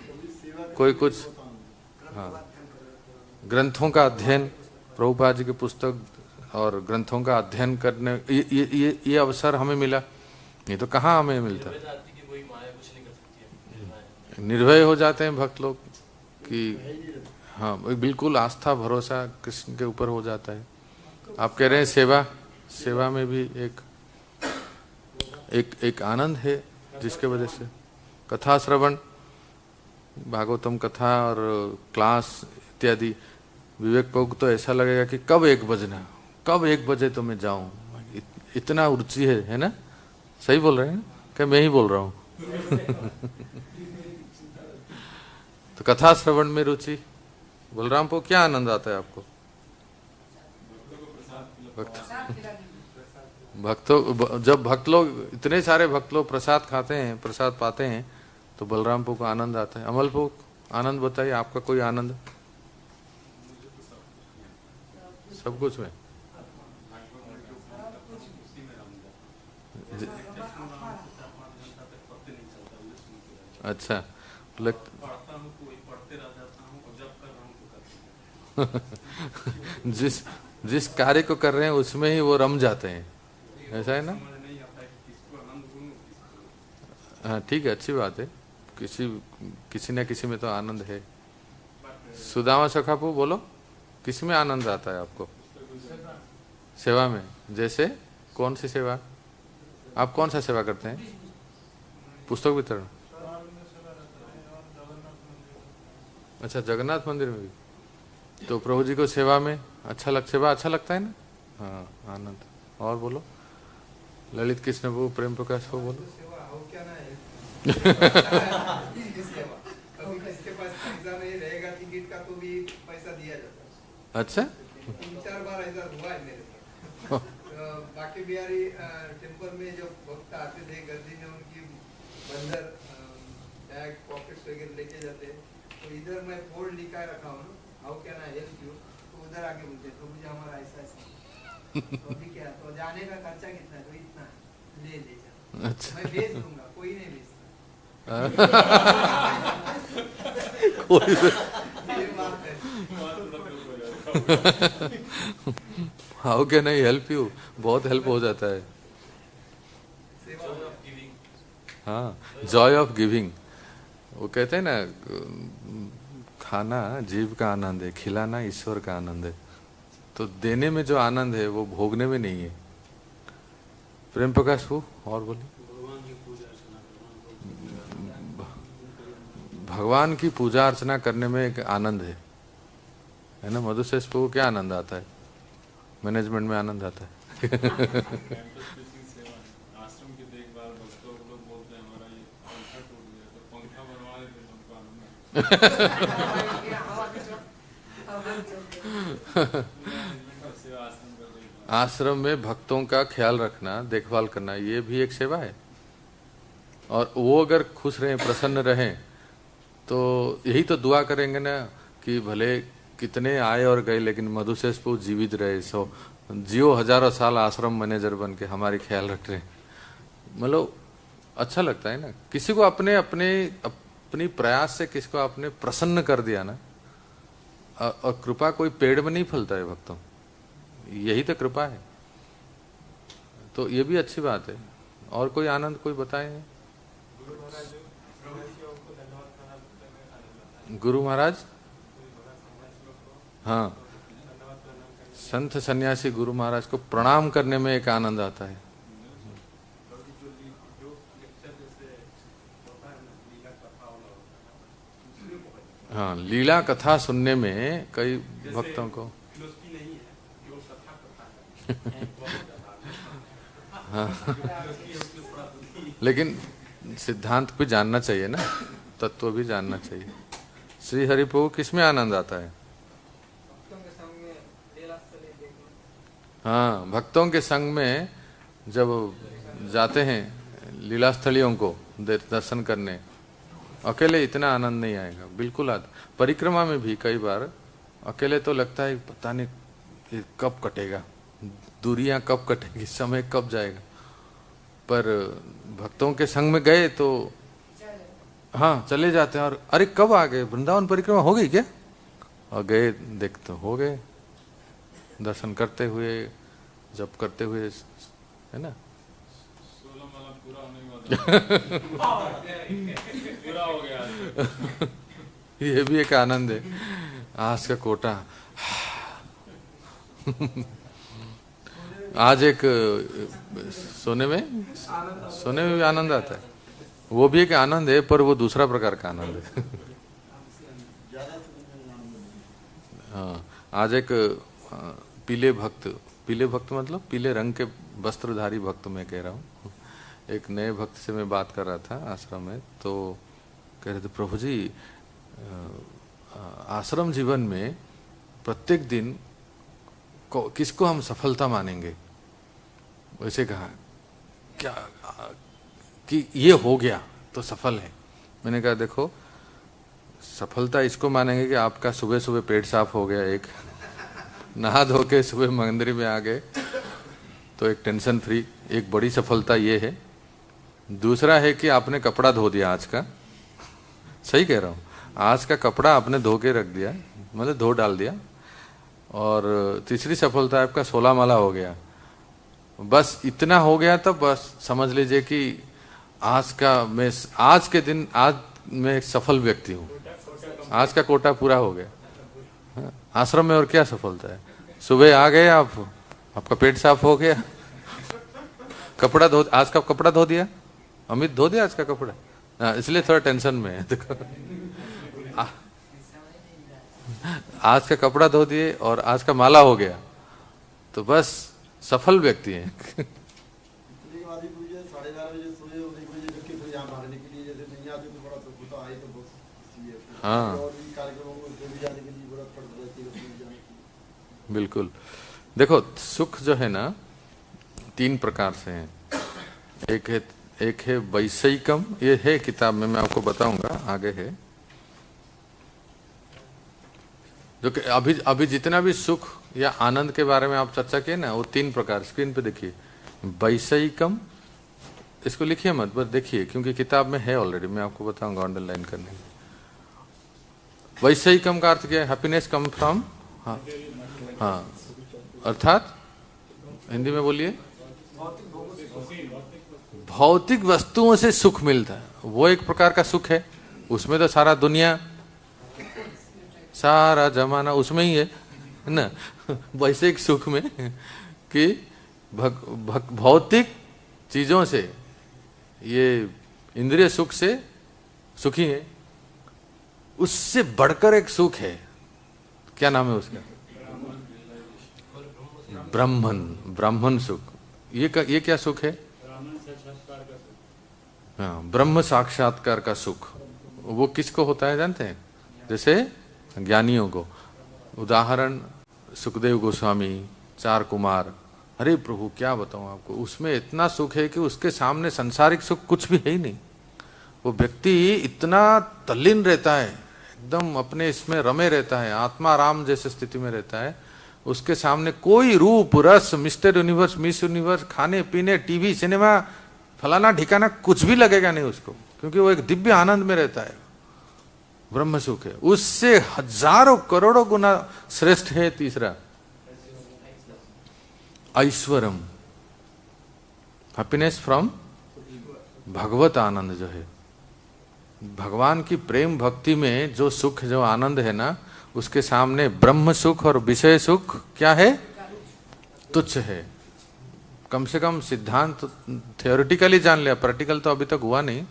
कोई कुछ। हाँ, ग्रंथों का अध्ययन, प्रभुपाद जी की पुस्तक और ग्रंथों का अध्ययन करने ये अवसर हमें मिला, नहीं तो कहाँ हमें मिलता। निर्भय हो जाते हैं भक्त लोग कि हाँ, बिल्कुल आस्था भरोसा कृष्ण के ऊपर हो जाता है। आप कह रहे हैं सेवा में भी एक आनंद है, जिसके वजह से कथा श्रवण, भागवतम कथा और क्लास इत्यादि। विवेक प्रभु तो ऐसा लगेगा कि कब 1 बजे तो मैं जाऊं, इतना रुचि है ना। सही बोल रहे हैं क्या? मैं ही बोल रहा हूँ। तो कथा श्रवण में रुचि। बलराम को क्या आनंद आता है आपको? भक्तों, जब भक्त लोग, इतने सारे भक्त लोग प्रसाद खाते हैं, प्रसाद पाते हैं, तो बलराम को आनंद आता है। अमल को आनंद बताइए, आपका कोई आनंद? सब कुछ में। अच्छा, जिस कार्य को कर रहे हैं उसमें ही वो रम जाते हैं, ऐसा है ना। हाँ ठीक है, अच्छी बात है। किसी न किसी में तो आनंद है। सुदामा सखापू बोलो, किस में आनंद आता है आपको? सेवा में। जैसे कौन सी सेवा? आप कौन सा सेवा करते हैं? पुस्तक वितरण। अच्छा, जगन्नाथ मंदिर में भी। तो प्रभु जी को सेवा में सेवा अच्छा लगता है ना। हाँ, आनंद। और बोलो ललित कृष्ण वो प्रेम प्रकाश को बोलो। अच्छा, 3-4 बार ऐसा हुआ है मेरे साथ। बाकी बिहारी टेम्पल में जो भक्त आते थे गर्दी में, उनकी बंदर बैग पॉकेट्स वगैरह लेके जाते, तो इधर मैं बोर्ड लिखा रखा हूँ, how can I help you, तो उधर आके बोलते तो मुझे हमारा ऐसा तो अभी क्या, तो जाने का खर्चा कितना है, तो इतना ले जा। अच्छा। मैं भेज दूंगा, कोई नहीं भेजता। How can I help you, बहुत हेल्प हो जाता है। हाँ, जॉय ऑफ गिविंग। वो कहते हैं ना, खाना जीव का आनंद है, खिलाना ईश्वर का आनंद है। तो देने में जो आनंद है वो भोगने में नहीं है। प्रेम प्रकाश वो और बोलिए। भगवान की पूजा अर्चना करने में एक आनंद है ना। मधुशेष को क्या आनंद आता है? मैनेजमेंट में आनंद आता है। आश्रम की देखभाल, भक्तों लोग बोलते हैं हमारा ये पंखा टूट गया, तो पंखा बनवा लेते हैं, हमको आनंद। आश्रम में भक्तों का ख्याल रखना, देखभाल करना, ये भी एक सेवा है। और वो अगर खुश रहें, प्रसन्न रहें, तो यही तो दुआ करेंगे ना कि भले कितने आए और गए लेकिन मधुशेषपुर जीवित रहे, सो जियो हजारों साल आश्रम मैनेजर बन के हमारी ख्याल रख रहे हैं। मतलब अच्छा लगता है ना, किसी को अपने अपने अपनी प्रयास से किसी को आपने प्रसन्न कर दिया ना। और कृपा कोई पेड़ में नहीं फलता है भक्तों, यही तो कृपा है। तो ये भी अच्छी बात है। और कोई आनंद कोई बताए? गुरु महाराज, हाँ, संत सन्यासी गुरु महाराज को प्रणाम करने में एक आनंद आता है। हाँ, लीला कथा सुनने में कई भक्तों को हाँ लेकिन सिद्धांत भी जानना चाहिए ना, तत्व भी जानना चाहिए। श्री हरिप्रभु किसमें आनंद आता है? हाँ, भक्तों के संग में जब जाते हैं लीलास्थलियों को दर्शन करने, अकेले इतना आनंद नहीं आएगा, बिल्कुल आता। परिक्रमा में भी कई बार अकेले तो लगता है पता नहीं ये कब कटेगा, दूरियां कब कटेगी, समय कब जाएगा। पर भक्तों के संग में गए तो हाँ चले जाते हैं, और अरे कब आ गए, वृंदावन परिक्रमा हो गई क्या? और गए देख तो हो गए, दर्शन करते हुए, जप करते हुए, है ना। 16 माला पूरा होने वाला पूरा हो गया। ये भी एक आनंद है, आज का कोटा। आज एक सोने में भी आनंद आता है, वो भी एक आनंद है, पर वो दूसरा प्रकार का आनंद है। हाँ, आज एक पीले भक्त मतलब पीले रंग के वस्त्रधारी भक्त मैं कह रहा हूँ, एक नए भक्त से मैं बात कर रहा था आश्रम में, तो कह रहे थे प्रभु जी आश्रम जीवन में प्रत्येक दिन किसको हम सफलता मानेंगे? वैसे कहा क्या कि ये हो गया तो सफल है। मैंने कहा देखो, सफलता इसको मानेंगे कि आपका सुबह सुबह पेट साफ हो गया, एक नहा धो के सुबह मंदिर में आ गए तो एक टेंशन फ्री, एक बड़ी सफलता ये है। दूसरा है कि आपने कपड़ा धो दिया आज का, सही कह रहा हूँ, आज का कपड़ा आपने धो के रख दिया, मतलब धो डाल दिया। और तीसरी सफलता आपका 16 माला हो गया। बस इतना हो गया तो बस समझ लीजिए कि आज के दिन आज मैं एक सफल व्यक्ति हूँ, आज का कोटा पूरा हो गया। आश्रम में और क्या सफलता है? सुबह आ गए आप, आपका पेट साफ हो गया, कपड़ा धो, आज का कपड़ा धो दिया, अमित धो दिया आज का कपड़ा, इसलिए थोड़ा टेंशन में है। देखो आज का कपड़ा धो दिए और आज का माला हो गया तो बस सफल व्यक्ति है। हाँ बिल्कुल। देखो सुख जो है ना 3 प्रकार से है। एक है वैषयिकम, ये है किताब में, मैं आपको बताऊंगा आगे है। जो कि अभी जितना भी सुख या आनंद के बारे में आप चर्चा किए ना, वो 3 प्रकार, स्क्रीन पे देखिए। वैषयिकम, इसको लिखिए मत, बस देखिए क्योंकि किताब में है ऑलरेडी, मैं आपको बताऊंगा अंडरलाइन करने के। वैषयिकम का अर्थ क्या है? हैप्पीनेस कम फ्रॉम, हाँ, अर्थात हिंदी में बोलिए, भौतिक वस्तुओं से सुख मिलता है, वो एक प्रकार का सुख है। उसमें तो सारा दुनिया, सारा जमाना उसमें ही है ना। वैसे एक सुख में कि भौतिक चीजों से, ये इंद्रिय सुख से सुखी है। उससे बढ़कर एक सुख है, क्या नाम है उसका? ब्राह्मण सुख। ये क्या सुख है? हाँ, ब्रह्म साक्षात्कार का सुख। वो किसको होता है जानते हैं? जैसे ज्ञानियों को। उदाहरण सुखदेव गोस्वामी, 4 कुमार, अरे प्रभु क्या बताऊं आपको, उसमें इतना सुख है कि उसके सामने संसारिक सुख कुछ भी है ही नहीं। वो व्यक्ति इतना तल्लीन रहता है, एकदम अपने इसमें रमे रहता है, आत्मा राम जैसे स्थिति में रहता है, उसके सामने कोई रूप रस, मिस्टर यूनिवर्स, मिस यूनिवर्स, खाने पीने, टीवी, सिनेमा, फलाना ठिकाना कुछ भी लगेगा नहीं उसको, क्योंकि वो एक दिव्य आनंद में रहता है, ब्रह्म सुख है। उससे हजारों करोड़ों गुना श्रेष्ठ है तीसरा ऐश्वरम, हैप्पीनेस फ्रॉम भगवत आनंद, जो है भगवान की प्रेम भक्ति में जो सुख, जो आनंद है ना, उसके सामने ब्रह्म सुख और विषय सुख क्या है? तुच्छ है। कम से कम सिद्धांत थियोरिटिकली जान लिया, प्रैक्टिकल तो अभी तक हुआ नहीं।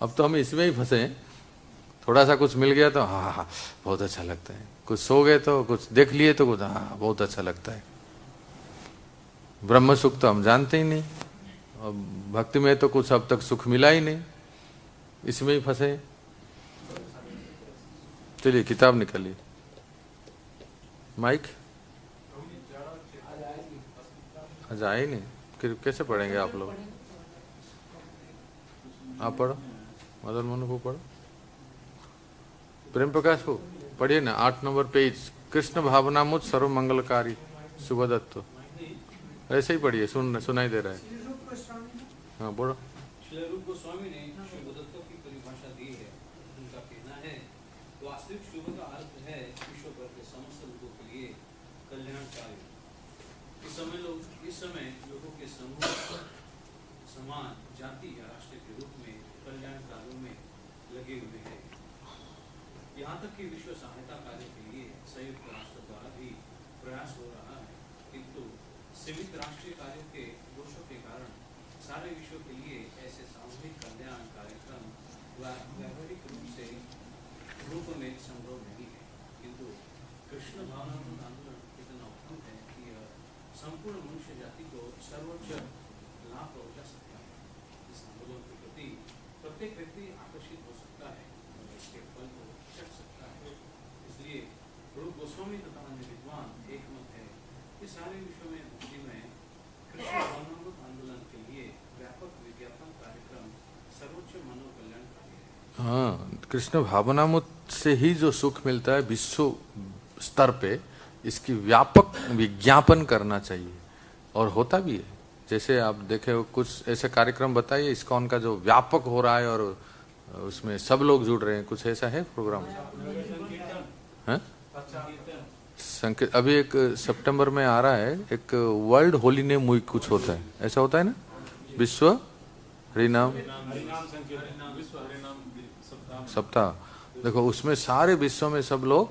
अब तो हम इसमें ही फंसे हैं। थोड़ा सा कुछ मिल गया तो हाँ हाँ बहुत अच्छा लगता है, कुछ सो गए तो, कुछ देख लिए तो कुछ हाँ बहुत अच्छा लगता है। ब्रह्म सुख तो हम जानते ही नहीं, और भक्ति में तो कुछ अब तक सुख मिला ही नहीं, इसमें ही फंसे। चलिए किताब निकालिए, माइक आज आए ही नहीं, फिर कैसे पढ़ेंगे आप लोग? आप पढ़ो, मदन मोहन को पढ़ो, प्रेम प्रकाश को पढ़िए ना, 8 नंबर पेज, कृष्ण भावनामुत सर्व मंगलकारी सुभदत्त, ऐसे ही पढ़िए, सुनाई दे रहा है। हाँ बोलो। श्री रूप गोस्वामी ने शुभदत्त की परिभाषा दी है। उनका कहना है वास्तविक शुभ का अर्थ है विश्व भर के समस्त लोगों के लिए कल्याणकारी। इस समय लोगों के समूह समान जाति या राष्ट्र के रूप में कल्याण कार्यों में लगे हुए हैं। यहाँ तक कि विश्व सहायता कार्य के लिए संयुक्त राष्ट्र द्वारा भी प्रयास हो रहा है, किंतु सीमित राष्ट्रीय कार्यों के दोषों के कारण सारे विश्व के लिए ऐसे सामूहिक कल्याण कार्यक्रम व्यावहारिक रूप में संभव नहीं है। किंतु कृष्ण भावनात्मक आंदोलन इतना उत्तम है कि यह संपूर्ण मनुष्य जाति को सर्वोच्च लाभ पहुंचा सकता है। इस आंदोलन के प्रति प्रत्येक व्यक्ति आकर्षित हो सकता है और इसके फल को चख सकता है। इसलिए रूप गोस्वामी तथा अन्य विद्वान एकमत है कि सारे विश्व में भक्ति में कृष्ण भावनात्मक आंदोलन के लिए व्यापक विज्ञापन कार्यक्रम सर्वोच्च मानव कल्याण कार्य है। हाँ, कृष्ण भावनामुत से ही जो सुख मिलता है विश्व स्तर पे, इसकी व्यापक विज्ञापन करना चाहिए, और होता भी है। जैसे आप देखे कुछ ऐसे कार्यक्रम बताइए इस्कॉन का जो व्यापक हो रहा है और उसमें सब लोग जुड़ रहे हैं, कुछ ऐसा है प्रोग्राम? हैं? संकेत अभी एक सितंबर में आ रहा है, एक वर्ल्ड होली नेम वीक कुछ होता है, ऐसा होता है ना, विश्व हरिनाम सप्ताह। देखो उसमें सारे विश्व में सब लोग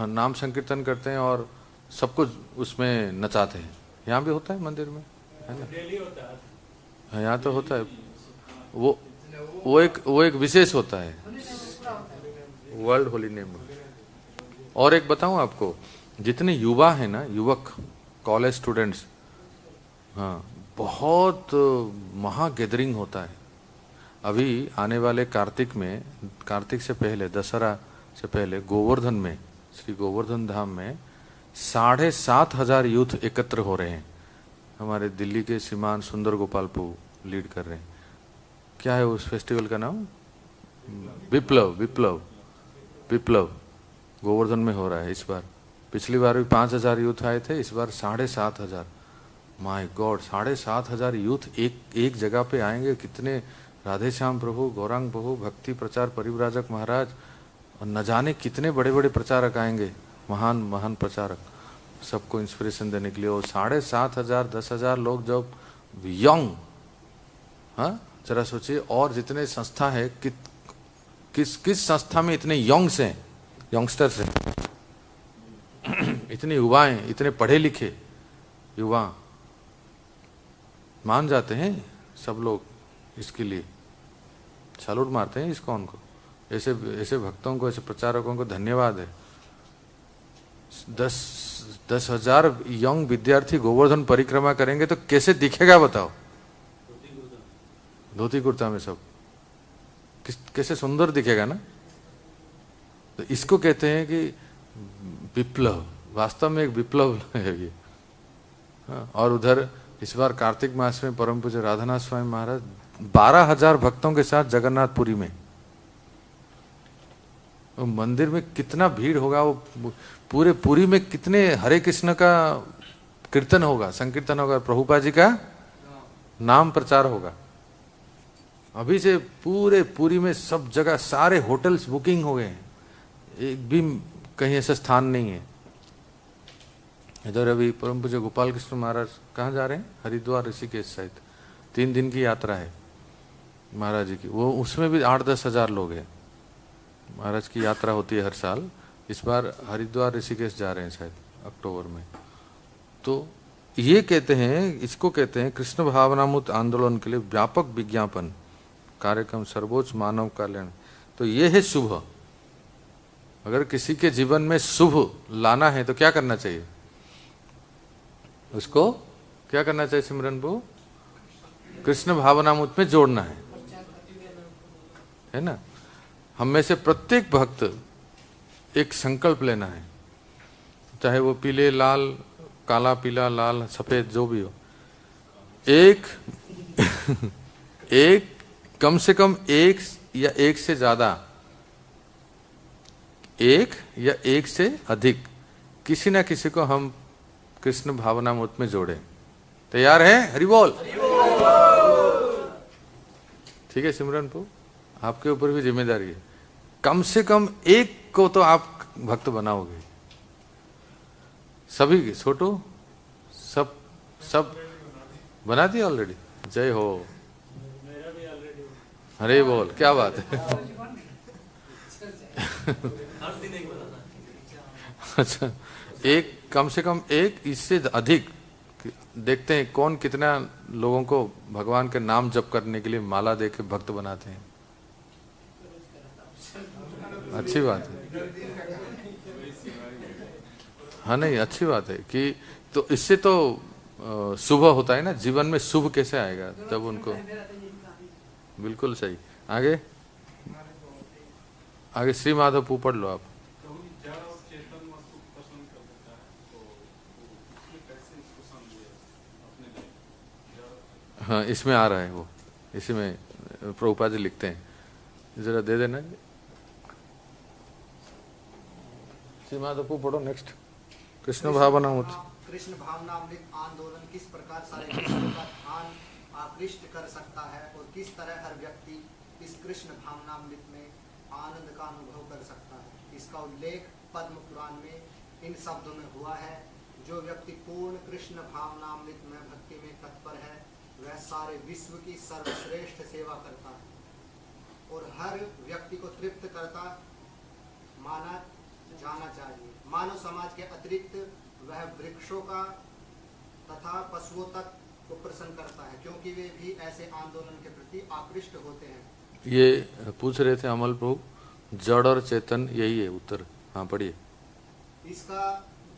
नाम संकीर्तन करते हैं और सब कुछ उसमें नचाते हैं। यहाँ भी होता है मंदिर में, है ना? यहाँ तो होता है, वो एक विशेष होता है वर्ल्ड होली नेम। और एक बताऊं आपको, जितने युवा है ना, युवक कॉलेज स्टूडेंट्स, हाँ बहुत महा गैदरिंग होता है। अभी आने वाले कार्तिक में, कार्तिक से पहले, दशहरा से पहले गोवर्धन में, श्री गोवर्धन धाम में 7,500 यूथ एकत्र हो रहे हैं। हमारे दिल्ली के श्रीमान सुंदर गोपालपू लीड कर रहे हैं। क्या है उस फेस्टिवल का नाम? विप्लव। विप्लव विप्लव गोवर्धन में हो रहा है इस बार। पिछली बार भी 5,000 यूथ आए थे, इस बार 7,500। माय गॉड, 7,500 यूथ एक जगह पे आएंगे। कितने राधे श्याम प्रभु, गौरांग प्रभु, भक्ति प्रचार परिव्राजक महाराज, और न जाने कितने बड़े बड़े प्रचारक आएंगे, महान महान प्रचारक, सबको इंस्पिरेशन देने के लिए। और 7,500 10,000 लोग जब यंग, हाँ जरा सोचिए, और जितने संस्था है, किस संस्था में इतने यंग्स हैं, यंगस्टर्स हैं, इतने युवाएं, इतने पढ़े लिखे युवा मान जाते हैं सब लोग इसके लिए, सैल्यूट मारते हैं इसको, उनको, ऐसे भक्तों को, ऐसे प्रचारकों को धन्यवाद है। 10,000 यंग विद्यार्थी गोवर्धन परिक्रमा करेंगे तो कैसे दिखेगा बताओ? धोती कुर्ता में सब, कैसे सुंदर दिखेगा ना। तो इसको कहते हैं कि विप्लव, वास्तव में एक विप्लव है ये। और उधर इस बार कार्तिक मास में परम पूज्य राधानाथ स्वामी महाराज 12,000 भक्तों के साथ जगन्नाथपुरी में। वो मंदिर में कितना भीड़ होगा, वो पूरे पुरी में कितने हरे कृष्ण का कीर्तन होगा, संकीर्तन होगा, प्रभुपाद जी का नाम प्रचार होगा। अभी से पूरे पुरी में सब जगह सारे होटल्स बुकिंग हो गए हैं, एक भी कहीं ऐसा स्थान नहीं है। इधर अभी परम पूज्य गोपाल कृष्ण महाराज कहाँ जा रहे हैं? हरिद्वार ऋषिकेश साइड, 3 दिन की यात्रा है महाराज जी की। वो उसमें भी 8-10 हजार लोग हैं। महाराज की यात्रा होती है हर साल, इस बार हरिद्वार ऋषिकेश जा रहे हैं शायद अक्टूबर में। तो ये कहते हैं, इसको कहते हैं कृष्ण भावनामूत आंदोलन के लिए व्यापक विज्ञापन कार्यक्रम सर्वोच्च मानव कल्याण। तो ये है शुभ। अगर किसी के जीवन में शुभ लाना है तो क्या करना चाहिए? उसको क्या करना चाहिए सिमरन बो? कृष्ण भावनामूत में जोड़ना है ना। हम में से प्रत्येक भक्त एक संकल्प लेना है, चाहे वो पीले लाल, काला पीला लाल सफेद जो भी हो, एक कम से कम एक या एक से ज्यादा, एक या एक से अधिक किसी ना किसी को हम कृष्ण भावनामूत में जोड़े। तैयार है? हरि बोल। ठीक है सिमरन पू, आपके ऊपर भी जिम्मेदारी है। कम से कम एक को तो आप भक्त बनाओगे। सभी छोटू सब बना दिया ऑलरेडी। जय हो, अरे बोल, क्या बात है। अच्छा, एक कम से कम एक, इससे अधिक देखते हैं कौन कितना लोगों को भगवान के नाम जप करने के लिए माला दे के भक्त बनाते हैं। अच्छी बात है। हाँ नहीं, अच्छी बात है कि तो इससे तो शुभ होता है ना, जीवन में शुभ कैसे आएगा तब उनको। बिल्कुल सही। आगे श्री माधव पू पढ़ लो आप। हाँ इसमें आ रहा है वो, इसी में प्रभुपाद जी लिखते हैं, जरा दे देना। श्री माधव पू पढ़ो नेक्स्ट। कृष्ण भावनामृत। कृष्ण भावनामृत आंदोलन किस प्रकार सारे विश्व का ध्यान आकृष्ट कर सकता है और किस तरह हर व्यक्ति इस कृष्ण भावनामृत में आनंद का अनुभव कर सकता है? इसका उल्लेख पद्म पुराण में इन शब्दों में हुआ है, जो व्यक्ति पूर्ण कृष्ण भावनामृत में भक्ति में तत्पर है वह सारे विश्व की सर्वश्रेष्ठ सेवा करता है और हर व्यक्ति को तृप्त करता माना जाना चाहिए। मानव समाज के अतिरिक्त वह वृक्षों का तथा पशुओं तक को प्रसन्न करता है, क्योंकि वे भी ऐसे आंदोलन के प्रति आकृष्ट होते हैं। ये पूछ रहे थे अमल प्रभु, जड़ और चेतन यही है उत्तर। हाँ पढ़िए। इसका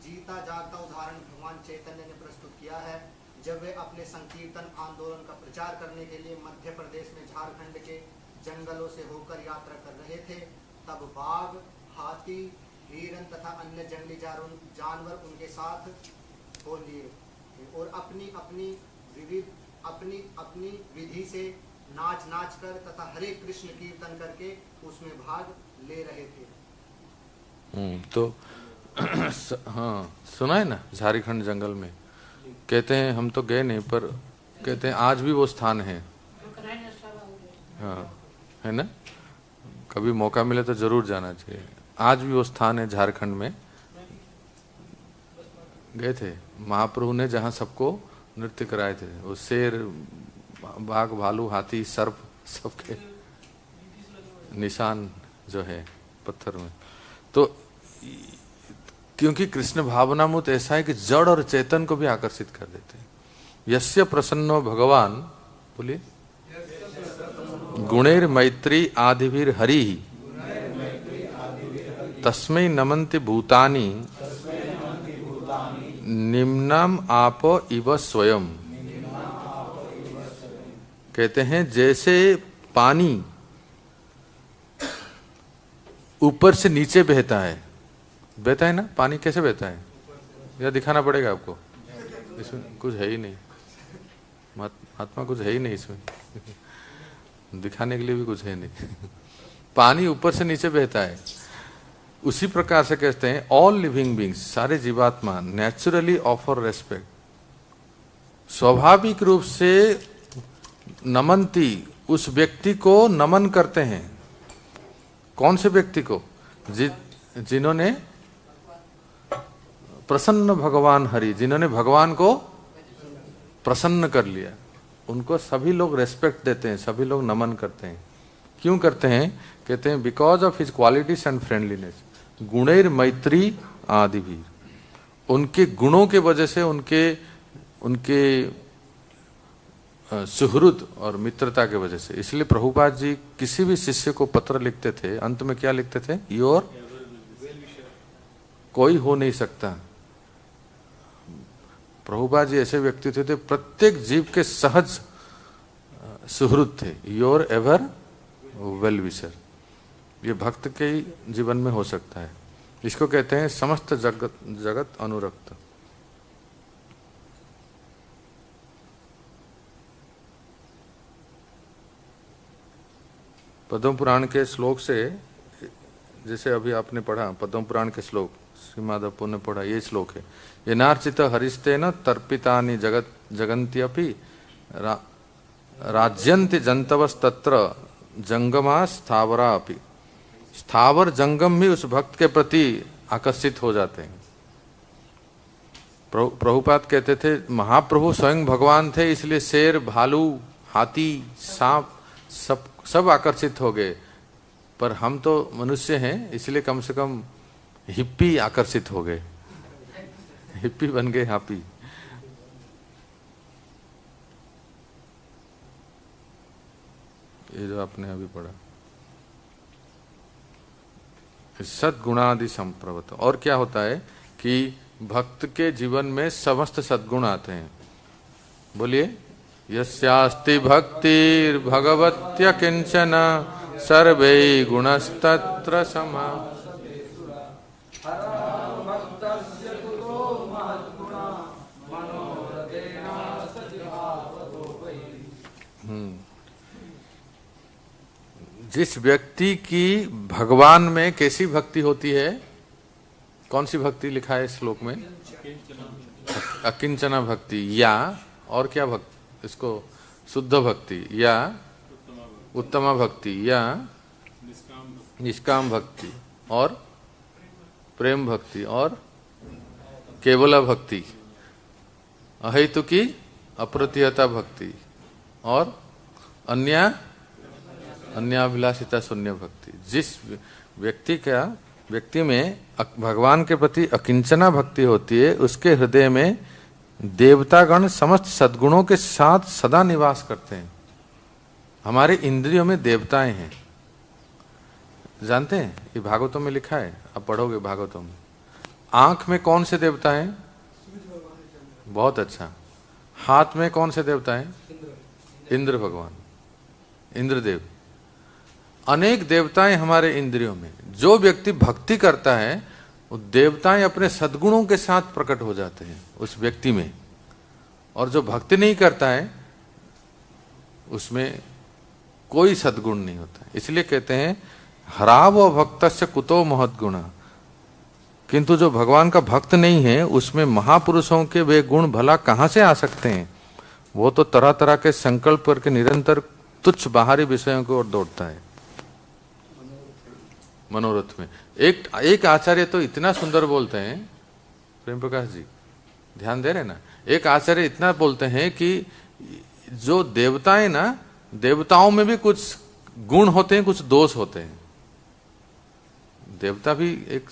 जीता जागता उदाहरण भगवान चैतन्य ने प्रस्तुत किया है। जब वे अपने संकीर्तन आंदोलन का प्रचार करने के लिए मध्य प्रदेश में झारखंड के जंगलों से होकर यात्रा कर रहे थे, तब बाघ, हाथी, हिरण तथा अन्य जंगली जानवर उनके साथ हो लिए और अपनी अपनी विधि से नाच कर तथा हरे कृष्ण कीर्तन करके उसमें भाग ले रहे थे। तो हाँ सुना है ना, झारखंड जंगल में कहते हैं, हम तो गए नहीं पर कहते हैं आज भी वो स्थान है। हाँ है ना, कभी मौका मिले तो जरूर जाना चाहिए। आज भी वो स्थान है झारखंड में। गए थे महाप्रभु ने जहाँ सबको नृत्य कराए थे, वो शेर, बाघ, भालू, हाथी, सर्प सबके निशान जो है पत्थर में। तो क्योंकि कृष्ण भावनामूत ऐसा है कि जड़ और चेतन को भी आकर्षित कर देते हैं। यस्य प्रसन्नो भगवान, बोलिए, गुणैर मैत्री आदिभिर हरि तस्मै नमन्ति भूतानि निम्नम आप इव स्वयं। कहते हैं जैसे पानी ऊपर से नीचे बहता है ना, पानी कैसे बहता है? यह दिखाना पड़ेगा आपको, इसमें कुछ है ही नहीं। महात्मा कुछ है ही नहीं इसमें, दिखाने के लिए भी कुछ है नहीं। पानी ऊपर से नीचे बहता है। उसी प्रकार से कहते हैं ऑल लिविंग बींग्स, सारे जीवात्मा नेचुरली ऑफर रेस्पेक्ट, स्वाभाविक रूप से नमनती, उस व्यक्ति को नमन करते हैं। कौन से व्यक्ति को? जिन्होंने प्रसन्न भगवान हरि, जिन्होंने भगवान को प्रसन्न कर लिया, उनको सभी लोग रेस्पेक्ट देते हैं, सभी लोग नमन करते हैं। क्यों करते हैं? कहते हैं because of his qualities and friendliness, गुणैर मैत्री आदि भी, उनके गुणों के वजह से, उनके सुहृद और मित्रता के वजह से। इसलिए प्रभुपाद जी किसी भी शिष्य को पत्र लिखते थे, अंत में क्या लिखते थे? योर कोई हो नहीं सकता। प्रभुपाद जी ऐसे व्यक्ति थे, प्रत्येक जीव के सहज सुहृद थे। योर एवर वेल विशर, ये भक्त के ही जीवन में हो सकता है। इसको कहते हैं समस्त जगत अनुरक्त। पद्म पुराण के श्लोक से, जैसे अभी आपने पढ़ा पद्म पुराण के श्लोक, श्री माधवपुर ने पढ़ा, ये श्लोक है, ये नार्चित हरिस्तेन तर्पितानि जगन्त्यपि राज्यन्ति जंतवस्तत्र जंगमा स्थावरा अपि। स्थावर जंगम भी उस भक्त के प्रति आकर्षित हो जाते हैं। प्रभुपाद कहते थे महाप्रभु स्वयं भगवान थे, इसलिए शेर, भालू, हाथी, सांप सब आकर्षित हो गए, पर हम तो मनुष्य हैं, इसलिए कम से कम हिप्पी आकर्षित हो गए, हिप्पी बन गए हापी। ये जो आपने अभी पढ़ा, सद्गुणादि संप्रवत। और क्या होता है कि भक्त के जीवन में समस्त सद्गुण आते हैं। बोलिए, यस्यास्ति भक्तिर् भगवत्य किंचन सर्वे गुणस्तत्र समा। जिस व्यक्ति की भगवान में कैसी भक्ति होती है, कौन सी भक्ति लिखा है श्लोक में? अकिंचना भक्ति, या और क्या भक्ति? इसको शुद्ध भक्ति या उत्तमा भक्ति या निष्काम भक्ति और प्रेम भक्ति और केवला भक्ति, अहेतुकी अप्रतिहता भक्ति और अन्याभिलाषिता शून्य भक्ति। जिस व्यक्ति में भगवान के प्रति अकिंचना भक्ति होती है, उसके हृदय में देवतागण समस्त सद्गुणों के साथ सदा निवास करते हैं। हमारे इंद्रियों में देवताएं हैं, जानते हैं? ये भागवतों में लिखा है, आप पढ़ोगे भागवतों में। आंख में कौन से देवता हैं? बहुत अच्छा। हाथ में कौन से देवता हैं? इंद्र भगवान, इंद्रदेव। अनेक देवताएं हमारे इंद्रियों में। जो व्यक्ति भक्ति करता है, वो देवताएं अपने सद्गुणों के साथ प्रकट हो जाते हैं उस व्यक्ति में, और जो भक्ति नहीं करता है उसमें कोई सद्गुण नहीं होता। इसलिए कहते हैं हराव भक्तस्य कुतो महद्गुणा। किंतु जो भगवान का भक्त नहीं है, उसमें महापुरुषों के वे गुण भला कहां से आ सकते हैं? वो तो तरह तरह के संकल्प करके निरंतर तुच्छ बाहरी विषयों की ओर दौड़ता है मनोरथ में। एक आचार्य तो इतना सुंदर बोलते हैं, प्रेम प्रकाश जी ध्यान दे रहे ना, एक आचार्य इतना बोलते हैं कि जो देवताएं ना, देवताओं में भी कुछ गुण होते हैं, कुछ दोष होते हैं। देवता भी एक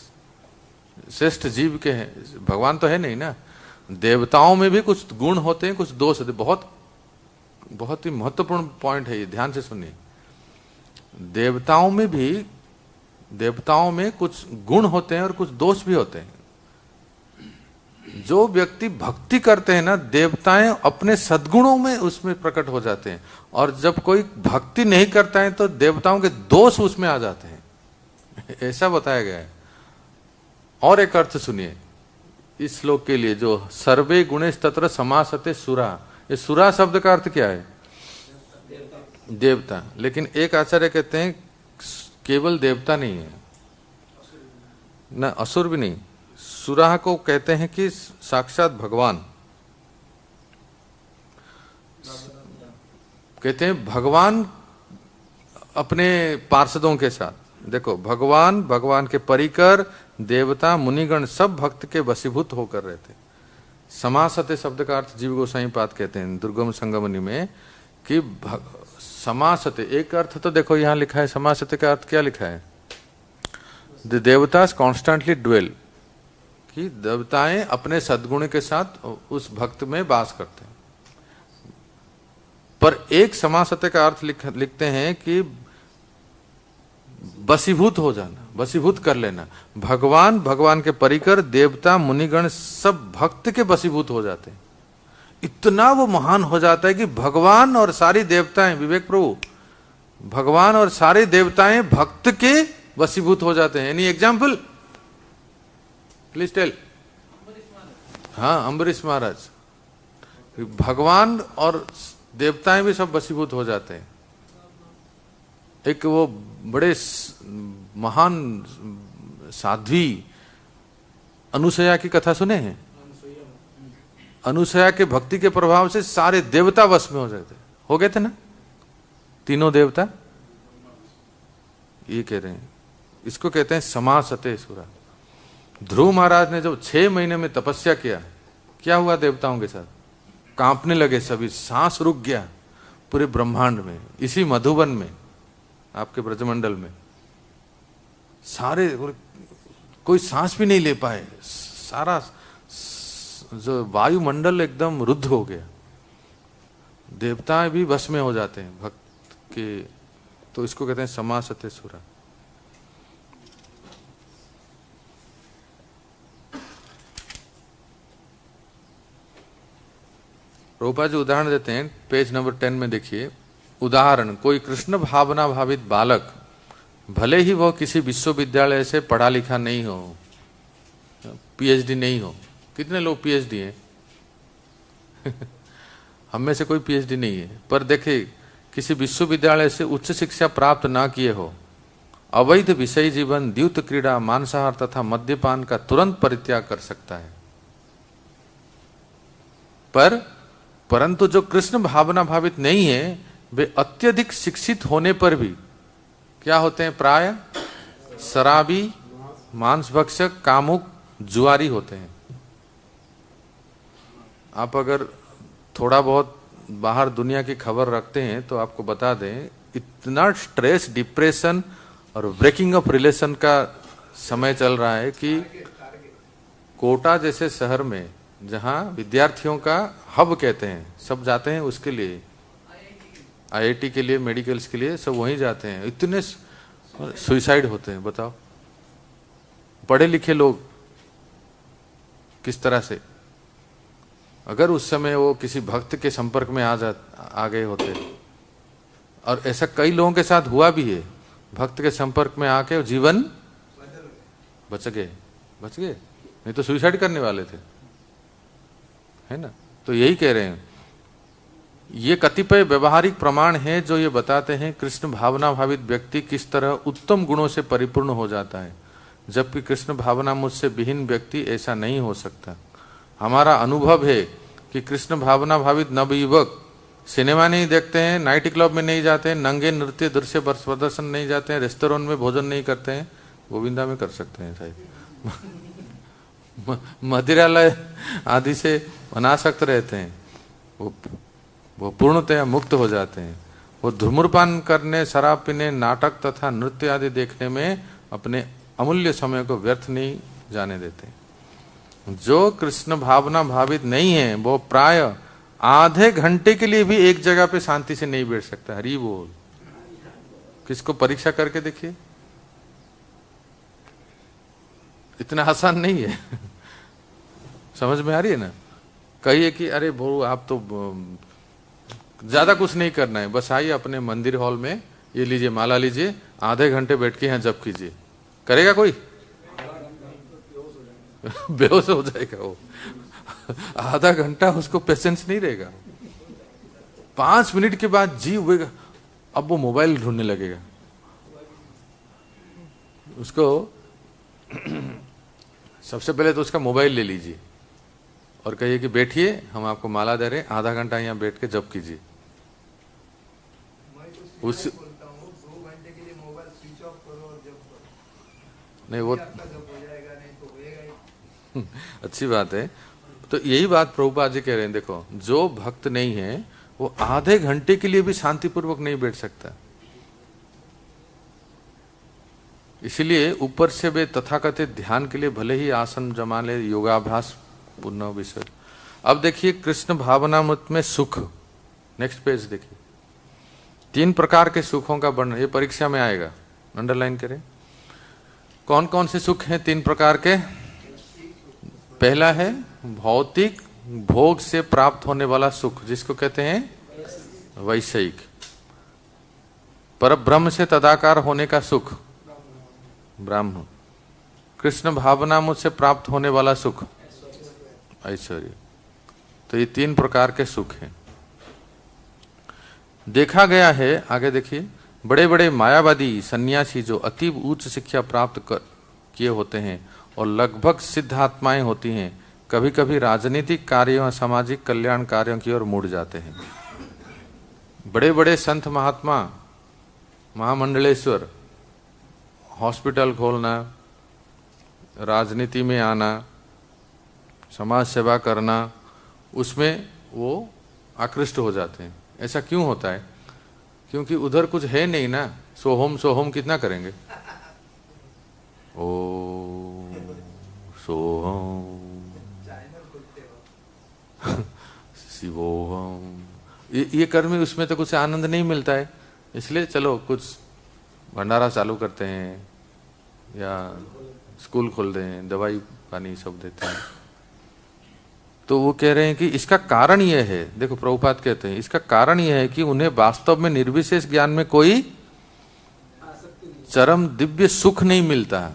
श्रेष्ठ जीव के हैं, भगवान तो है नहीं ना। देवताओं में भी कुछ गुण होते हैं, कुछ दोष होते हैं। बहुत बहुत ही महत्वपूर्ण पॉइंट है ये, ध्यान से सुनिए। देवताओं में कुछ गुण होते हैं और कुछ दोष भी होते हैं। जो व्यक्ति भक्ति करते हैं ना, देवताएं अपने सद्गुणों में उसमें प्रकट हो जाते हैं, और जब कोई भक्ति नहीं करता है तो देवताओं के दोष उसमें आ जाते हैं। ऐसा बताया गया है। और एक अर्थ सुनिए इस श्लोक के लिए, जो सर्वे गुणेश तत्र समासते सुरा, ये सुरा शब्द का अर्थ क्या है? देवता। लेकिन एक आचार्य कहते हैं केवल देवता नहीं है ना, असुर भी नहीं, सुरा को कहते हैं कि साक्षात भगवान। कहते हैं भगवान अपने पार्षदों के साथ, देखो भगवान, भगवान के परिकर, देवता, मुनिगण सब भक्त के वशीभूत होकर रहते। समासते शब्द का अर्थ जीव गोसाई पाद कहते हैं दुर्गम संगमनि में कि समासते, एक अर्थ तो देखो यहां लिखा है, समासते का अर्थ क्या लिखा है? द देवतास कॉन्स्टेंटली ड्वेल, कि देवताएं अपने सद्गुण के साथ उस भक्त में वास करते हैं। पर एक समासते का अर्थ लिखते हैं कि वशीभूत हो जाना, वशीभूत कर लेना। भगवान, भगवान के परिकर, देवता, मुनिगण सब भक्त के वशीभूत हो जाते हैं। इतना वो महान हो जाता है कि भगवान और सारी देवताएं, विवेक प्रभु, भगवान और सारे देवताएं भक्त के वशीभूत हो जाते हैं। Any example please tell? हाँ, अम्बरीश महाराज, भगवान और देवताएं भी सब वशीभूत हो जाते हैं। एक वो बड़े महान साध्वी अनुसया की कथा सुने हैं? अनुसया के भक्ति के प्रभाव से सारे देवता वश में हो गए थे ना, तीनों देवता। ये कह रहे हैं, इसको कहते हैं समासते सुरा। ध्रुव महाराज ने जब 6 महीने में तपस्या किया, क्या हुआ देवताओं के साथ? कांपने लगे सभी, सांस रुक गया पूरे ब्रह्मांड में। इसी मधुबन में, आपके ब्रजमंडल में, सारे कोई सांस भी नहीं ले पाए, सारा जो वायुमंडल एकदम रुद्ध हो गया। देवताएं भी वश में हो जाते हैं भक्त के, तो इसको कहते हैं समासते सुरा। रूपा जी उदाहरण देते हैं, पेज नंबर 10 में देखिए। उदाहरण, कोई कृष्ण भावना भावित बालक, भले ही वह किसी विश्वविद्यालय से पढ़ा लिखा नहीं हो, पीएचडी नहीं हो। कितने लोग पीएचडी हैं? हम में से कोई पीएचडी नहीं है, पर देखे किसी विश्वविद्यालय से उच्च शिक्षा प्राप्त ना किए हो, अवैध विषय जीवन, द्यूत क्रीड़ा, मांसाहार तथा मद्यपान का तुरंत परित्याग कर सकता है। परंतु जो कृष्ण भावना भावित नहीं है, वे अत्यधिक शिक्षित होने पर भी क्या होते हैं? प्राय शराबी, मांस भक्षक, कामुक, जुआरी होते हैं। आप अगर थोड़ा बहुत बाहर दुनिया की खबर रखते हैं तो आपको बता दें, इतना स्ट्रेस, डिप्रेशन और ब्रेकिंग ऑफ रिलेशन का समय चल रहा है कि कोटा जैसे शहर में, जहां विद्यार्थियों का हब कहते हैं, सब जाते हैं उसके लिए, आईआईटी के लिए, मेडिकल्स के लिए, सब वहीं जाते हैं। इतने सुसाइड होते हैं, बताओ पढ़े लिखे लोग किस तरह से। अगर उस समय वो किसी भक्त के संपर्क में आ गए होते, और ऐसा कई लोगों के साथ हुआ भी है, भक्त के संपर्क में आके जीवन बच गए, नहीं तो सुसाइड करने वाले थे, है ना। तो यही कह रहे हैं, ये कतिपय व्यवहारिक प्रमाण हैं जो ये बताते हैं कृष्ण भावना भावित व्यक्ति किस तरह उत्तम गुणों से परिपूर्ण हो जाता है, जबकि कृष्ण भावना मुझसे विहीन व्यक्ति ऐसा नहीं हो सकता। हमारा अनुभव है कि कृष्ण भावना भावित नवयुवक सिनेमा नहीं देखते हैं, नाइट क्लब में नहीं जाते हैं, नंगे नृत्य दृश्य प्रदर्शन नहीं जाते हैं, रेस्टोरेंट में भोजन नहीं करते हैं, गोविंदा में कर सकते हैं शायद, मदिरालय आदि से अनासक्त रहते हैं, वो पूर्णतया मुक्त हो जाते हैं। वो धूम्रपान करने, शराब पीने, नाटक तथा नृत्य आदि देखने में अपने अमूल्य समय को व्यर्थ नहीं जाने देते। जो कृष्ण भावना भावित नहीं है वो प्राय आधे घंटे के लिए भी एक जगह पे शांति से नहीं बैठ सकता। हरि बोल। किसको परीक्षा करके देखिए, इतना आसान नहीं है। समझ में आ रही है ना। कहिए कि अरे बोलो आप तो ज्यादा कुछ नहीं करना है, बस आइए अपने मंदिर हॉल में, ये लीजिए माला लीजिए, आधे घंटे बैठ के यहाँ जप कीजिए, करेगा कोई? बेहोश हो जाएगा वो। आधा घंटा उसको पेशेंस नहीं रहेगा। 5 मिनट के बाद जी उबेगा, अब वो मोबाइल ढूंढने लगेगा। उसको सबसे पहले तो उसका मोबाइल ले लीजिए और कहिए कि बैठिए, हम आपको माला दे रहे हैं, आधा घंटा यहाँ बैठ के जप कीजिए। मैं तो उस बोलता हूँ 2 घंटे के लिए मोबाइल स्विच ऑफ करो और जब करो, नहीं वो आपका जब हो जाएगा, नहीं तो होएगा ही। अच्छी बात है। तो यही बात प्रभुपाद जी कह रहे हैं, देखो जो भक्त नहीं है वो आधे घंटे के लिए भी शांतिपूर्वक नहीं बैठ सकता। इसलिए ऊपर से वे तथाकथित ध्यान के लिए भले ही आसन जमा ले, योगाभ्यास पूर्ण विषय। अब देखिए कृष्ण भावनामृत में सुख, नेक्स्ट पेज देखिए। 3 प्रकार के सुखों का वर्णन, ये परीक्षा में आएगा, अंडरलाइन करें। कौन कौन से सुख हैं 3 प्रकार के? पहला है भौतिक भोग से प्राप्त होने वाला सुख, जिसको कहते हैं वैषयिक। पर ब्रह्म से तदाकार होने का सुख ब्राह्म। कृष्ण भावनामृत से प्राप्त होने वाला सुख ऐश्वर्य। तो ये 3 प्रकार के सुख हैं। देखा गया है, आगे देखिए, बड़े बड़े मायावादी सन्यासी जो अतीब उच्च शिक्षा प्राप्त किए होते हैं और लगभग सिद्ध आत्माएं होती हैं, कभी कभी राजनीतिक कार्यों और सामाजिक कल्याण कार्यों की ओर मुड़ जाते हैं। बड़े बड़े संत महात्मा, महामंडलेश्वर, हॉस्पिटल खोलना, राजनीति में आना, समाज सेवा करना, उसमें वो आकृष्ट हो जाते हैं। ऐसा क्यों होता है? क्योंकि उधर कुछ है नहीं ना। सोहम कितना करेंगे? ओ सोहम शिवोहम, ये कर्म, उसमें तो कुछ आनंद नहीं मिलता है। इसलिए चलो कुछ भंडारा चालू करते हैं या स्कूल खोल दें, दवाई पानी सब देते हैं। तो वो कह रहे हैं कि इसका कारण यह है, देखो प्रभुपाद कहते हैं इसका कारण यह है कि उन्हें वास्तव में निर्विशेष ज्ञान में कोई चरम दिव्य सुख नहीं मिलता,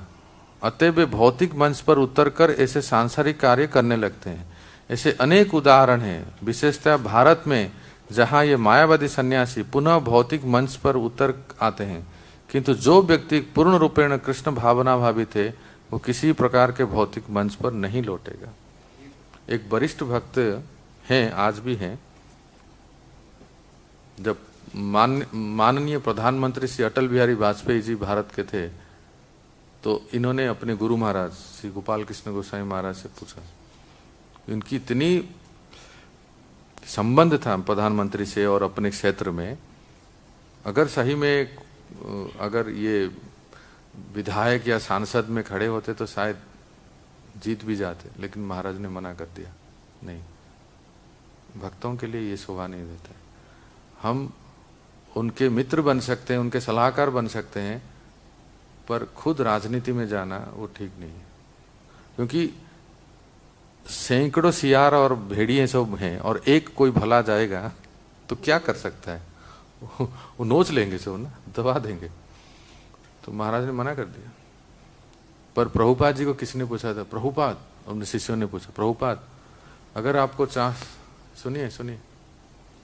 अतः वे भौतिक मंच पर उतरकर ऐसे सांसारिक कार्य करने लगते हैं। ऐसे अनेक उदाहरण हैं, विशेषतः भारत में, जहां ये मायावादी सन्यासी पुनः भौतिक मंच पर उतर आते हैं, किंतु जो व्यक्ति पूर्ण रूपेण कृष्ण भावना भावित है वो किसी प्रकार के भौतिक मंच पर नहीं लौटेगा। एक वरिष्ठ भक्त हैं, आज भी हैं, जब माननीय प्रधानमंत्री श्री अटल बिहारी वाजपेयी जी भारत के थे, तो इन्होंने अपने गुरु महाराज श्री गोपाल कृष्ण गोसाई महाराज से पूछा, इनकी इतनी संबंध था प्रधानमंत्री से और अपने क्षेत्र में, अगर सही में अगर ये विधायक या सांसद में खड़े होते तो शायद जीत भी जाते, लेकिन महाराज ने मना कर दिया, नहीं, भक्तों के लिए ये शोभा नहीं देता है। हम उनके मित्र बन सकते हैं, उनके सलाहकार बन सकते हैं, पर खुद राजनीति में जाना वो ठीक नहीं है। क्योंकि सैकड़ों सियार और भेड़िए सब हैं और एक कोई भला जाएगा तो क्या कर सकता है? वो नोच लेंगे सब ना, दबा देंगे। तो महाराज ने मना कर दिया। पर प्रभुपाद जी को किसी ने पूछा था, प्रभुपाद, अपने शिष्यों ने पूछा, प्रभुपाद अगर आपको चांस, सुनिए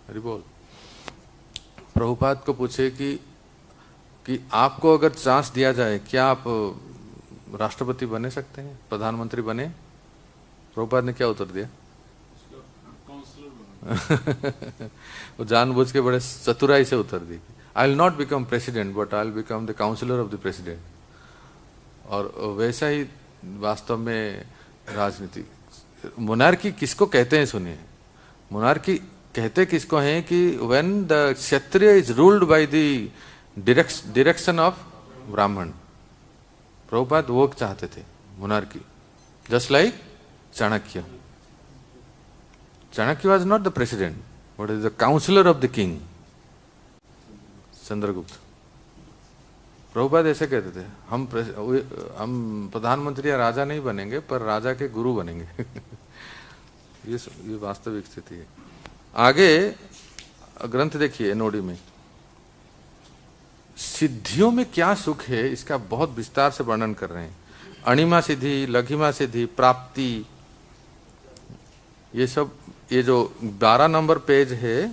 हरि बोल, प्रभुपाद को पूछे कि आपको अगर चांस दिया जाए, क्या आप राष्ट्रपति बने सकते हैं, प्रधानमंत्री बने? प्रभुपाद ने क्या उत्तर दिया? वो जानबूझ के बड़े चतुराई से उत्तर दी, I will not become president but I will become the counsellor of the president. और वैसा ही वास्तव में राजनीति, मोनार्की किसको कहते हैं? सुनिए, मोनार्की कहते किसको हैं कि when the Kshatriya is ruled by the direction of ब्राह्मण। प्रभुपाद वो चाहते थे monarchy, just like Chanakya. Chanakya was not the president, but is the counselor of the king, Chandragupta. Prabhupada ऐसे कहते थे, हम प्रधानमंत्री या राजा नहीं बनेंगे, पर राजा के गुरु बनेंगे। ये वास्तविक स्थिति है। आगे ग्रंथ देखिए नोडी में, सिद्धियों में क्या सुख है इसका बहुत विस्तार से वर्णन कर रहे हैं। अणिमा सिद्धि, लघिमा सिद्धि, प्राप्ति, ये सब, ये जो 12 नंबर पेज है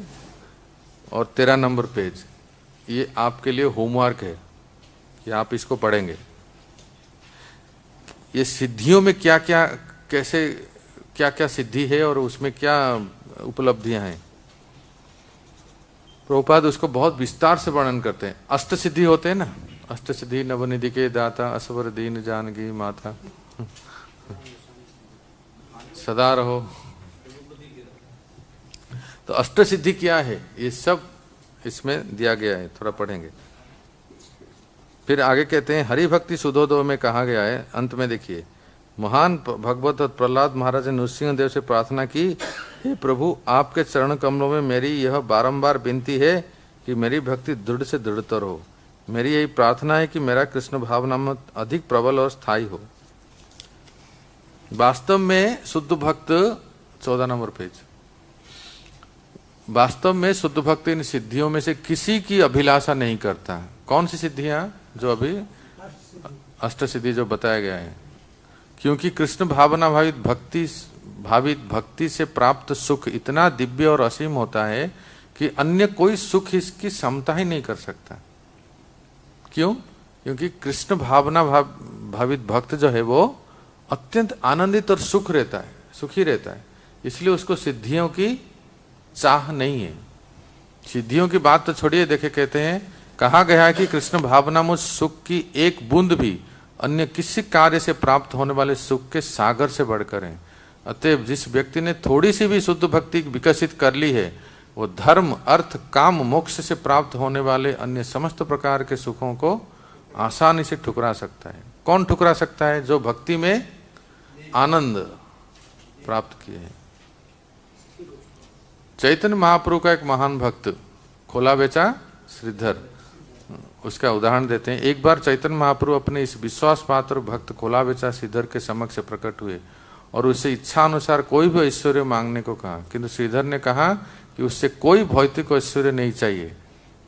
और 13 नंबर पेज, ये आपके लिए होमवर्क है कि आप इसको पढ़ेंगे। ये सिद्धियों में क्या क्या, कैसे क्या क्या सिद्धि है और उसमें क्या उपलब्धियां हैं, प्रभुपाद उसको बहुत विस्तार से वर्णन करते हैं। अष्ट सिद्धि होते हैं ना, अष्ट सिद्धि नवनिधि के दाता, असवर दीन जानकी माता, सदा रहो। तो अष्ट सिद्धि क्या है, ये सब इसमें दिया गया है, थोड़ा पढ़ेंगे। फिर आगे कहते हैं हरि भक्ति सुधोदो में कहा गया है, अंत में देखिए, महान भगवत प्रहलाद महाराज ने नृसिंह देव से प्रार्थना की, हे प्रभु आपके चरण कमलों में मेरी यह बारंबार विनती है कि मेरी भक्ति दृढ़ से दृढ़तर हो। मेरी यही प्रार्थना है कि मेरा कृष्ण भावना में अधिक प्रबल और स्थायी हो। वास्तव में शुद्ध भक्त, 14 नंबर पेज, वास्तव में शुद्ध भक्त इन सिद्धियों में से किसी की अभिलाषा नहीं करता। कौन सी सिद्धियां? जो अभी अष्ट सिद्धि जो बताया गया है। क्योंकि कृष्ण भावना भावित भक्ति से प्राप्त सुख इतना दिव्य और असीम होता है कि अन्य कोई सुख इसकी समता ही नहीं कर सकता। क्यों? क्योंकि कृष्ण भावना भावित भक्त जो है वो अत्यंत आनंदित और सुखी रहता है, इसलिए उसको सिद्धियों की चाह नहीं है। सिद्धियों की बात तो छोड़िए, देखे कहते हैं कहा गया है कि कृष्ण भावना मुझ सुख की एक बूंद भी अन्य किसी कार्य से प्राप्त होने वाले सुख के सागर से बढ़कर है। अतएव जिस व्यक्ति ने थोड़ी सी भी शुद्ध भक्ति विकसित कर ली है, वो धर्म अर्थ काम मोक्ष से प्राप्त होने वाले अन्य समस्त प्रकार के सुखों को आसानी से ठुकरा सकता है। कौन ठुकरा सकता है? जो भक्ति में आनंद प्राप्त किए हैं। चैतन्य महाप्रभु का एक महान भक्त खोला बेचा श्रीधर, उसका उदाहरण देते हैं। एक बार चैतन्य महाप्रभु अपने इस विश्वास पात्र भक्त खोला बेचा श्रीधर के समक्ष प्रकट हुए और उससे इच्छा अनुसार कोई भी ऐश्वर्य मांगने को कहा, किंतु श्रीधर ने कहा कि उससे कोई भौतिक ऐश्वर्य नहीं चाहिए,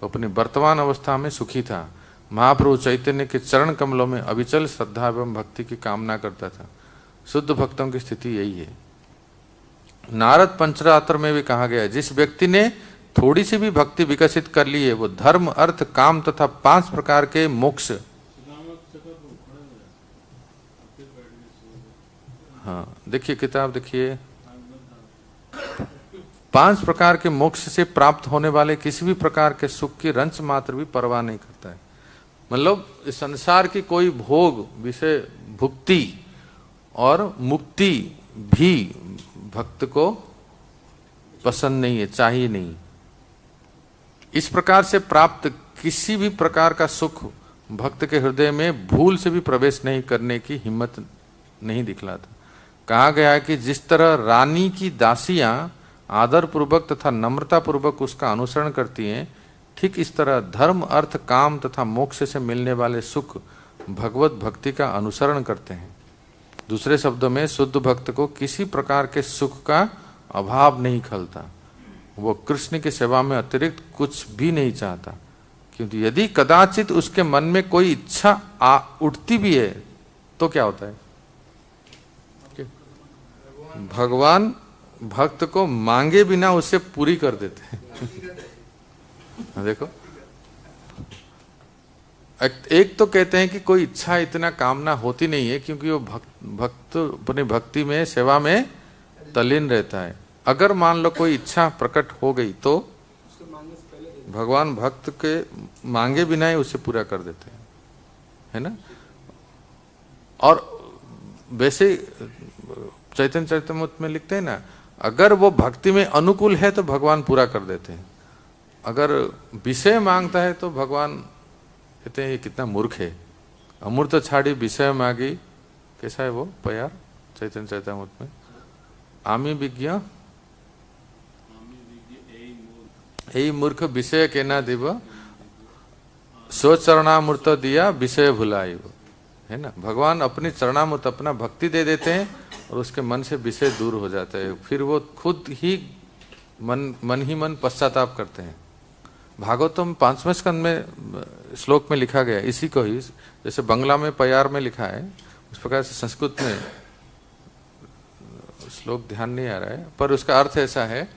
वो अपनी वर्तमान अवस्था में सुखी था। महाप्रभु चैतन्य के चरण कमलों में अविचल श्रद्धा एवं भक्ति की कामना करता था। शुद्ध भक्तों की स्थिति यही है। नारद पंचरात्र में भी कहा गया है, जिस व्यक्ति ने थोड़ी सी भी भक्ति विकसित कर ली है, वो धर्म अर्थ काम तथा 5 प्रकार के मोक्ष, हाँ देखिए किताब देखिए, 5 प्रकार के मोक्ष से प्राप्त होने वाले किसी भी प्रकार के सुख की रंच मात्र भी परवाह नहीं करता है। मतलब इस संसार की कोई भोग विषय भुक्ति और मुक्ति भी भक्त को पसंद नहीं है, चाहिए नहीं। इस प्रकार से प्राप्त किसी भी प्रकार का सुख भक्त के हृदय में भूल से भी प्रवेश नहीं करने की हिम्मत नहीं दिखलाता। कहा गया है कि जिस तरह रानी की दासियां आदर पूर्वक तथा नम्रता पूर्वक उसका अनुसरण करती हैं, ठीक इस तरह धर्म अर्थ काम तथा मोक्ष से मिलने वाले सुख भगवत भक्ति का अनुसरण करते हैं। दूसरे शब्दों में शुद्ध भक्त को किसी प्रकार के सुख का अभाव नहीं खलता। वो कृष्ण की सेवा में अतिरिक्त कुछ भी नहीं चाहता, क्योंकि यदि कदाचित उसके मन में कोई इच्छा उठती भी है तो क्या होता है? भगवान भक्त को मांगे बिना उससे पूरी कर देते हैं। देखो, एक तो कहते हैं कि कोई इच्छा इतना कामना होती नहीं है, क्योंकि वो भक्त अपनी भक्ति में सेवा में तल्लीन रहता है। अगर मान लो कोई इच्छा प्रकट हो गई तो भगवान भक्त के मांगे बिना ही उसे पूरा कर देते हैं, है ना। और वैसे चैतन्य चरितमृत में लिखते हैं ना, अगर वो भक्ति में अनुकूल है तो भगवान पूरा कर देते हैं। अगर विषय मांगता है तो भगवान कहते हैं ये कितना मूर्ख है, अमृत छाड़ी विषय मांगी, कैसा है वो प्यार चैतन्य चरितमृत में, आमी विज्ञ यही मूर्ख विषय के ना दिव, सो चरणामृत दिया विषय भुलाई, है ना। भगवान अपनी चरणामृत अपना भक्ति दे देते हैं और उसके मन से विषय दूर हो जाता है, फिर वो खुद ही मन पश्चाताप करते हैं। भागवतम 5वें स्कंद में श्लोक में लिखा गया इसी को ही, जैसे बंगला में प्यार में लिखा है उस प्रकार से संस्कृत में श्लोक ध्यान नहीं आ रहा है, पर उसका अर्थ ऐसा है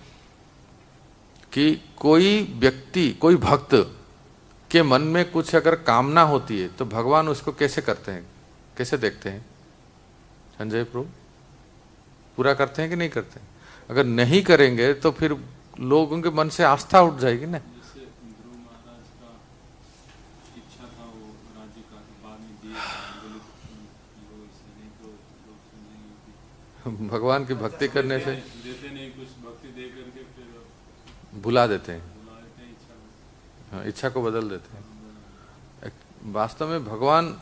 कि कोई व्यक्ति, कोई भक्त के मन में कुछ अगर कामना होती है तो भगवान उसको कैसे करते हैं, कैसे देखते हैं? संजय प्रभु, पूरा करते हैं कि नहीं करते हैं? अगर नहीं करेंगे तो फिर लोगों के मन से आस्था उठ जाएगी ना। जैसे ध्रुव महाराज का इच्छा था वो राज्य का, बाद में दिया, बोले लो इसे नहीं तो लोग समझेंगे भगवान की भक्ति करने से देते नहीं कुछ, भक्ति दे करके फिर भुला देते हैं, बुला लेते हैं इच्छा को। हाँ, इच्छा को बदल देते हैं। वास्तव में भगवान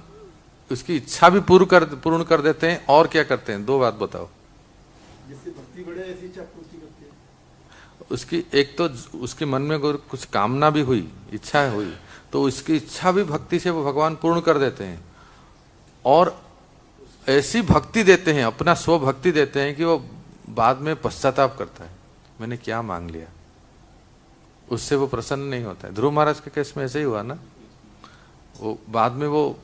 उसकी इच्छा भी पूर्ण कर देते हैं। और क्या करते हैं? दो बात बताओ। जिससे भक्ति बढ़े ऐसी इच्छा पूर्ति करते हैं। उसकी एक तो उसके मन में कुछ कामना भी हुई, इच्छा हुई, तो उसकी इच्छा भी भक्ति से वो भगवान पूर्ण कर देते हैं। और ऐसी भक्ति देते हैं, अपना स्वभक्ति देते हैं कि वो बाद में पश्चाताप करता है, मैंने क्या मांग लिया। उससे वो प्रसन्न नहीं होता है। ध्रुव महाराज के केस में ऐसे ही हुआ ना, वो बाद में वो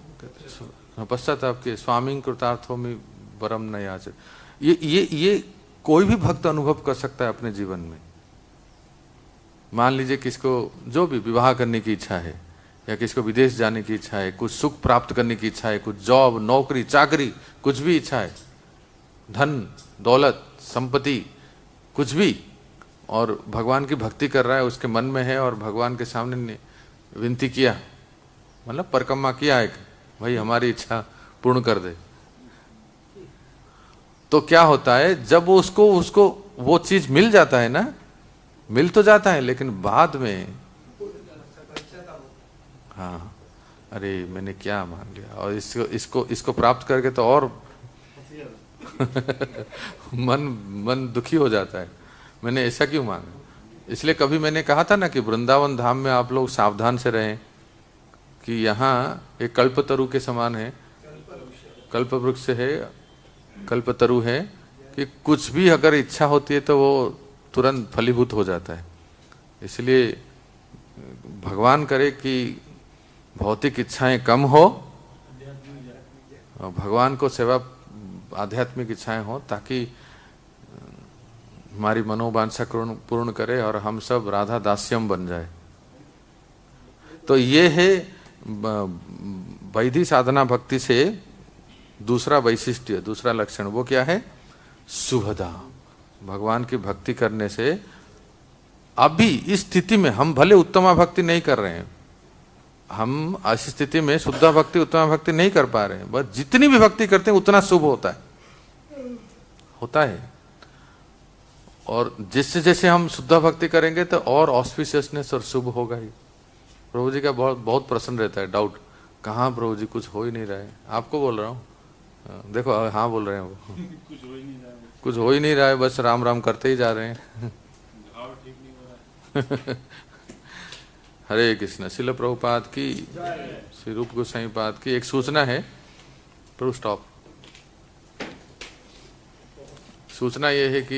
पश्चाताप के स्वामी कृतार्थो में वरम न याचत। ये कोई भी भक्त अनुभव कर सकता है अपने जीवन में। मान लीजिए किसको जो भी विवाह करने की इच्छा है, या किसको विदेश जाने की इच्छा है, कुछ सुख प्राप्त करने की इच्छा है, कुछ जॉब, नौकरी, चाकरी, कुछ भी इच्छा है, धन, दौलत, संपत्ति, कुछ भी, और भगवान की भक्ति कर रहा है, उसके मन में है, और भगवान के सामने विनती किया, मतलब परिक्रमा किया है, भाई हमारी इच्छा पूर्ण कर दे। तो क्या होता है, जब उसको वो चीज मिल जाता है ना, मिल तो जाता है, लेकिन बाद में हाँ, अरे मैंने क्या मांग लिया, और इसको प्राप्त करके तो और मन दुखी हो जाता है, मैंने ऐसा क्यों मांगा। इसलिए कभी मैंने कहा था ना कि वृंदावन धाम में आप लोग सावधान से रहें, कि यहाँ एक कल्पतरु के समान है, कल्प वृक्ष है, कल्पतरु है, कि कुछ भी अगर इच्छा होती है तो वो तुरंत फलीभूत हो जाता है। इसलिए भगवान करे कि भौतिक इच्छाएं कम हो, और भगवान को सेवा, आध्यात्मिक इच्छाएं हो, ताकि हमारी मनोवांछा पूर्ण करे और हम सब राधा दास्यम बन जाए। तो ये है वैधि साधना भक्ति से दूसरा वैशिष्ट्य, दूसरा लक्षण। वो क्या है? शुभदा। भगवान की भक्ति करने से अभी इस स्थिति में हम भले उत्तमा भक्ति नहीं कर रहे हैं, हम ऐसी स्थिति में शुद्धा भक्ति, उत्तमा भक्ति नहीं कर पा रहे हैं, बस जितनी भी भक्ति करते हैं उतना शुभ होता है। और जिससे जैसे हम शुद्धा भक्ति करेंगे तो और ऑस्पिशियसनेस और शुभ होगा ही। प्रभु जी का बहुत प्रश्न रहता है, डाउट, कहाँ प्रभु जी कुछ हो ही नहीं रहा है। आपको बोल रहा हूँ, देखो हाँ बोल रहे हैं वो कुछ हो ही नहीं रहा है, कुछ हो ही नहीं रहा है, बस राम राम करते ही जा रहे हैं। घाव ठीक नहीं हो रहा है। हरे कृष्ण। श्रील प्रभुपाद की, श्री रूप गोस्वामी पाद की। एक सूचना है, प्रभु स्टॉप। सूचना ये है कि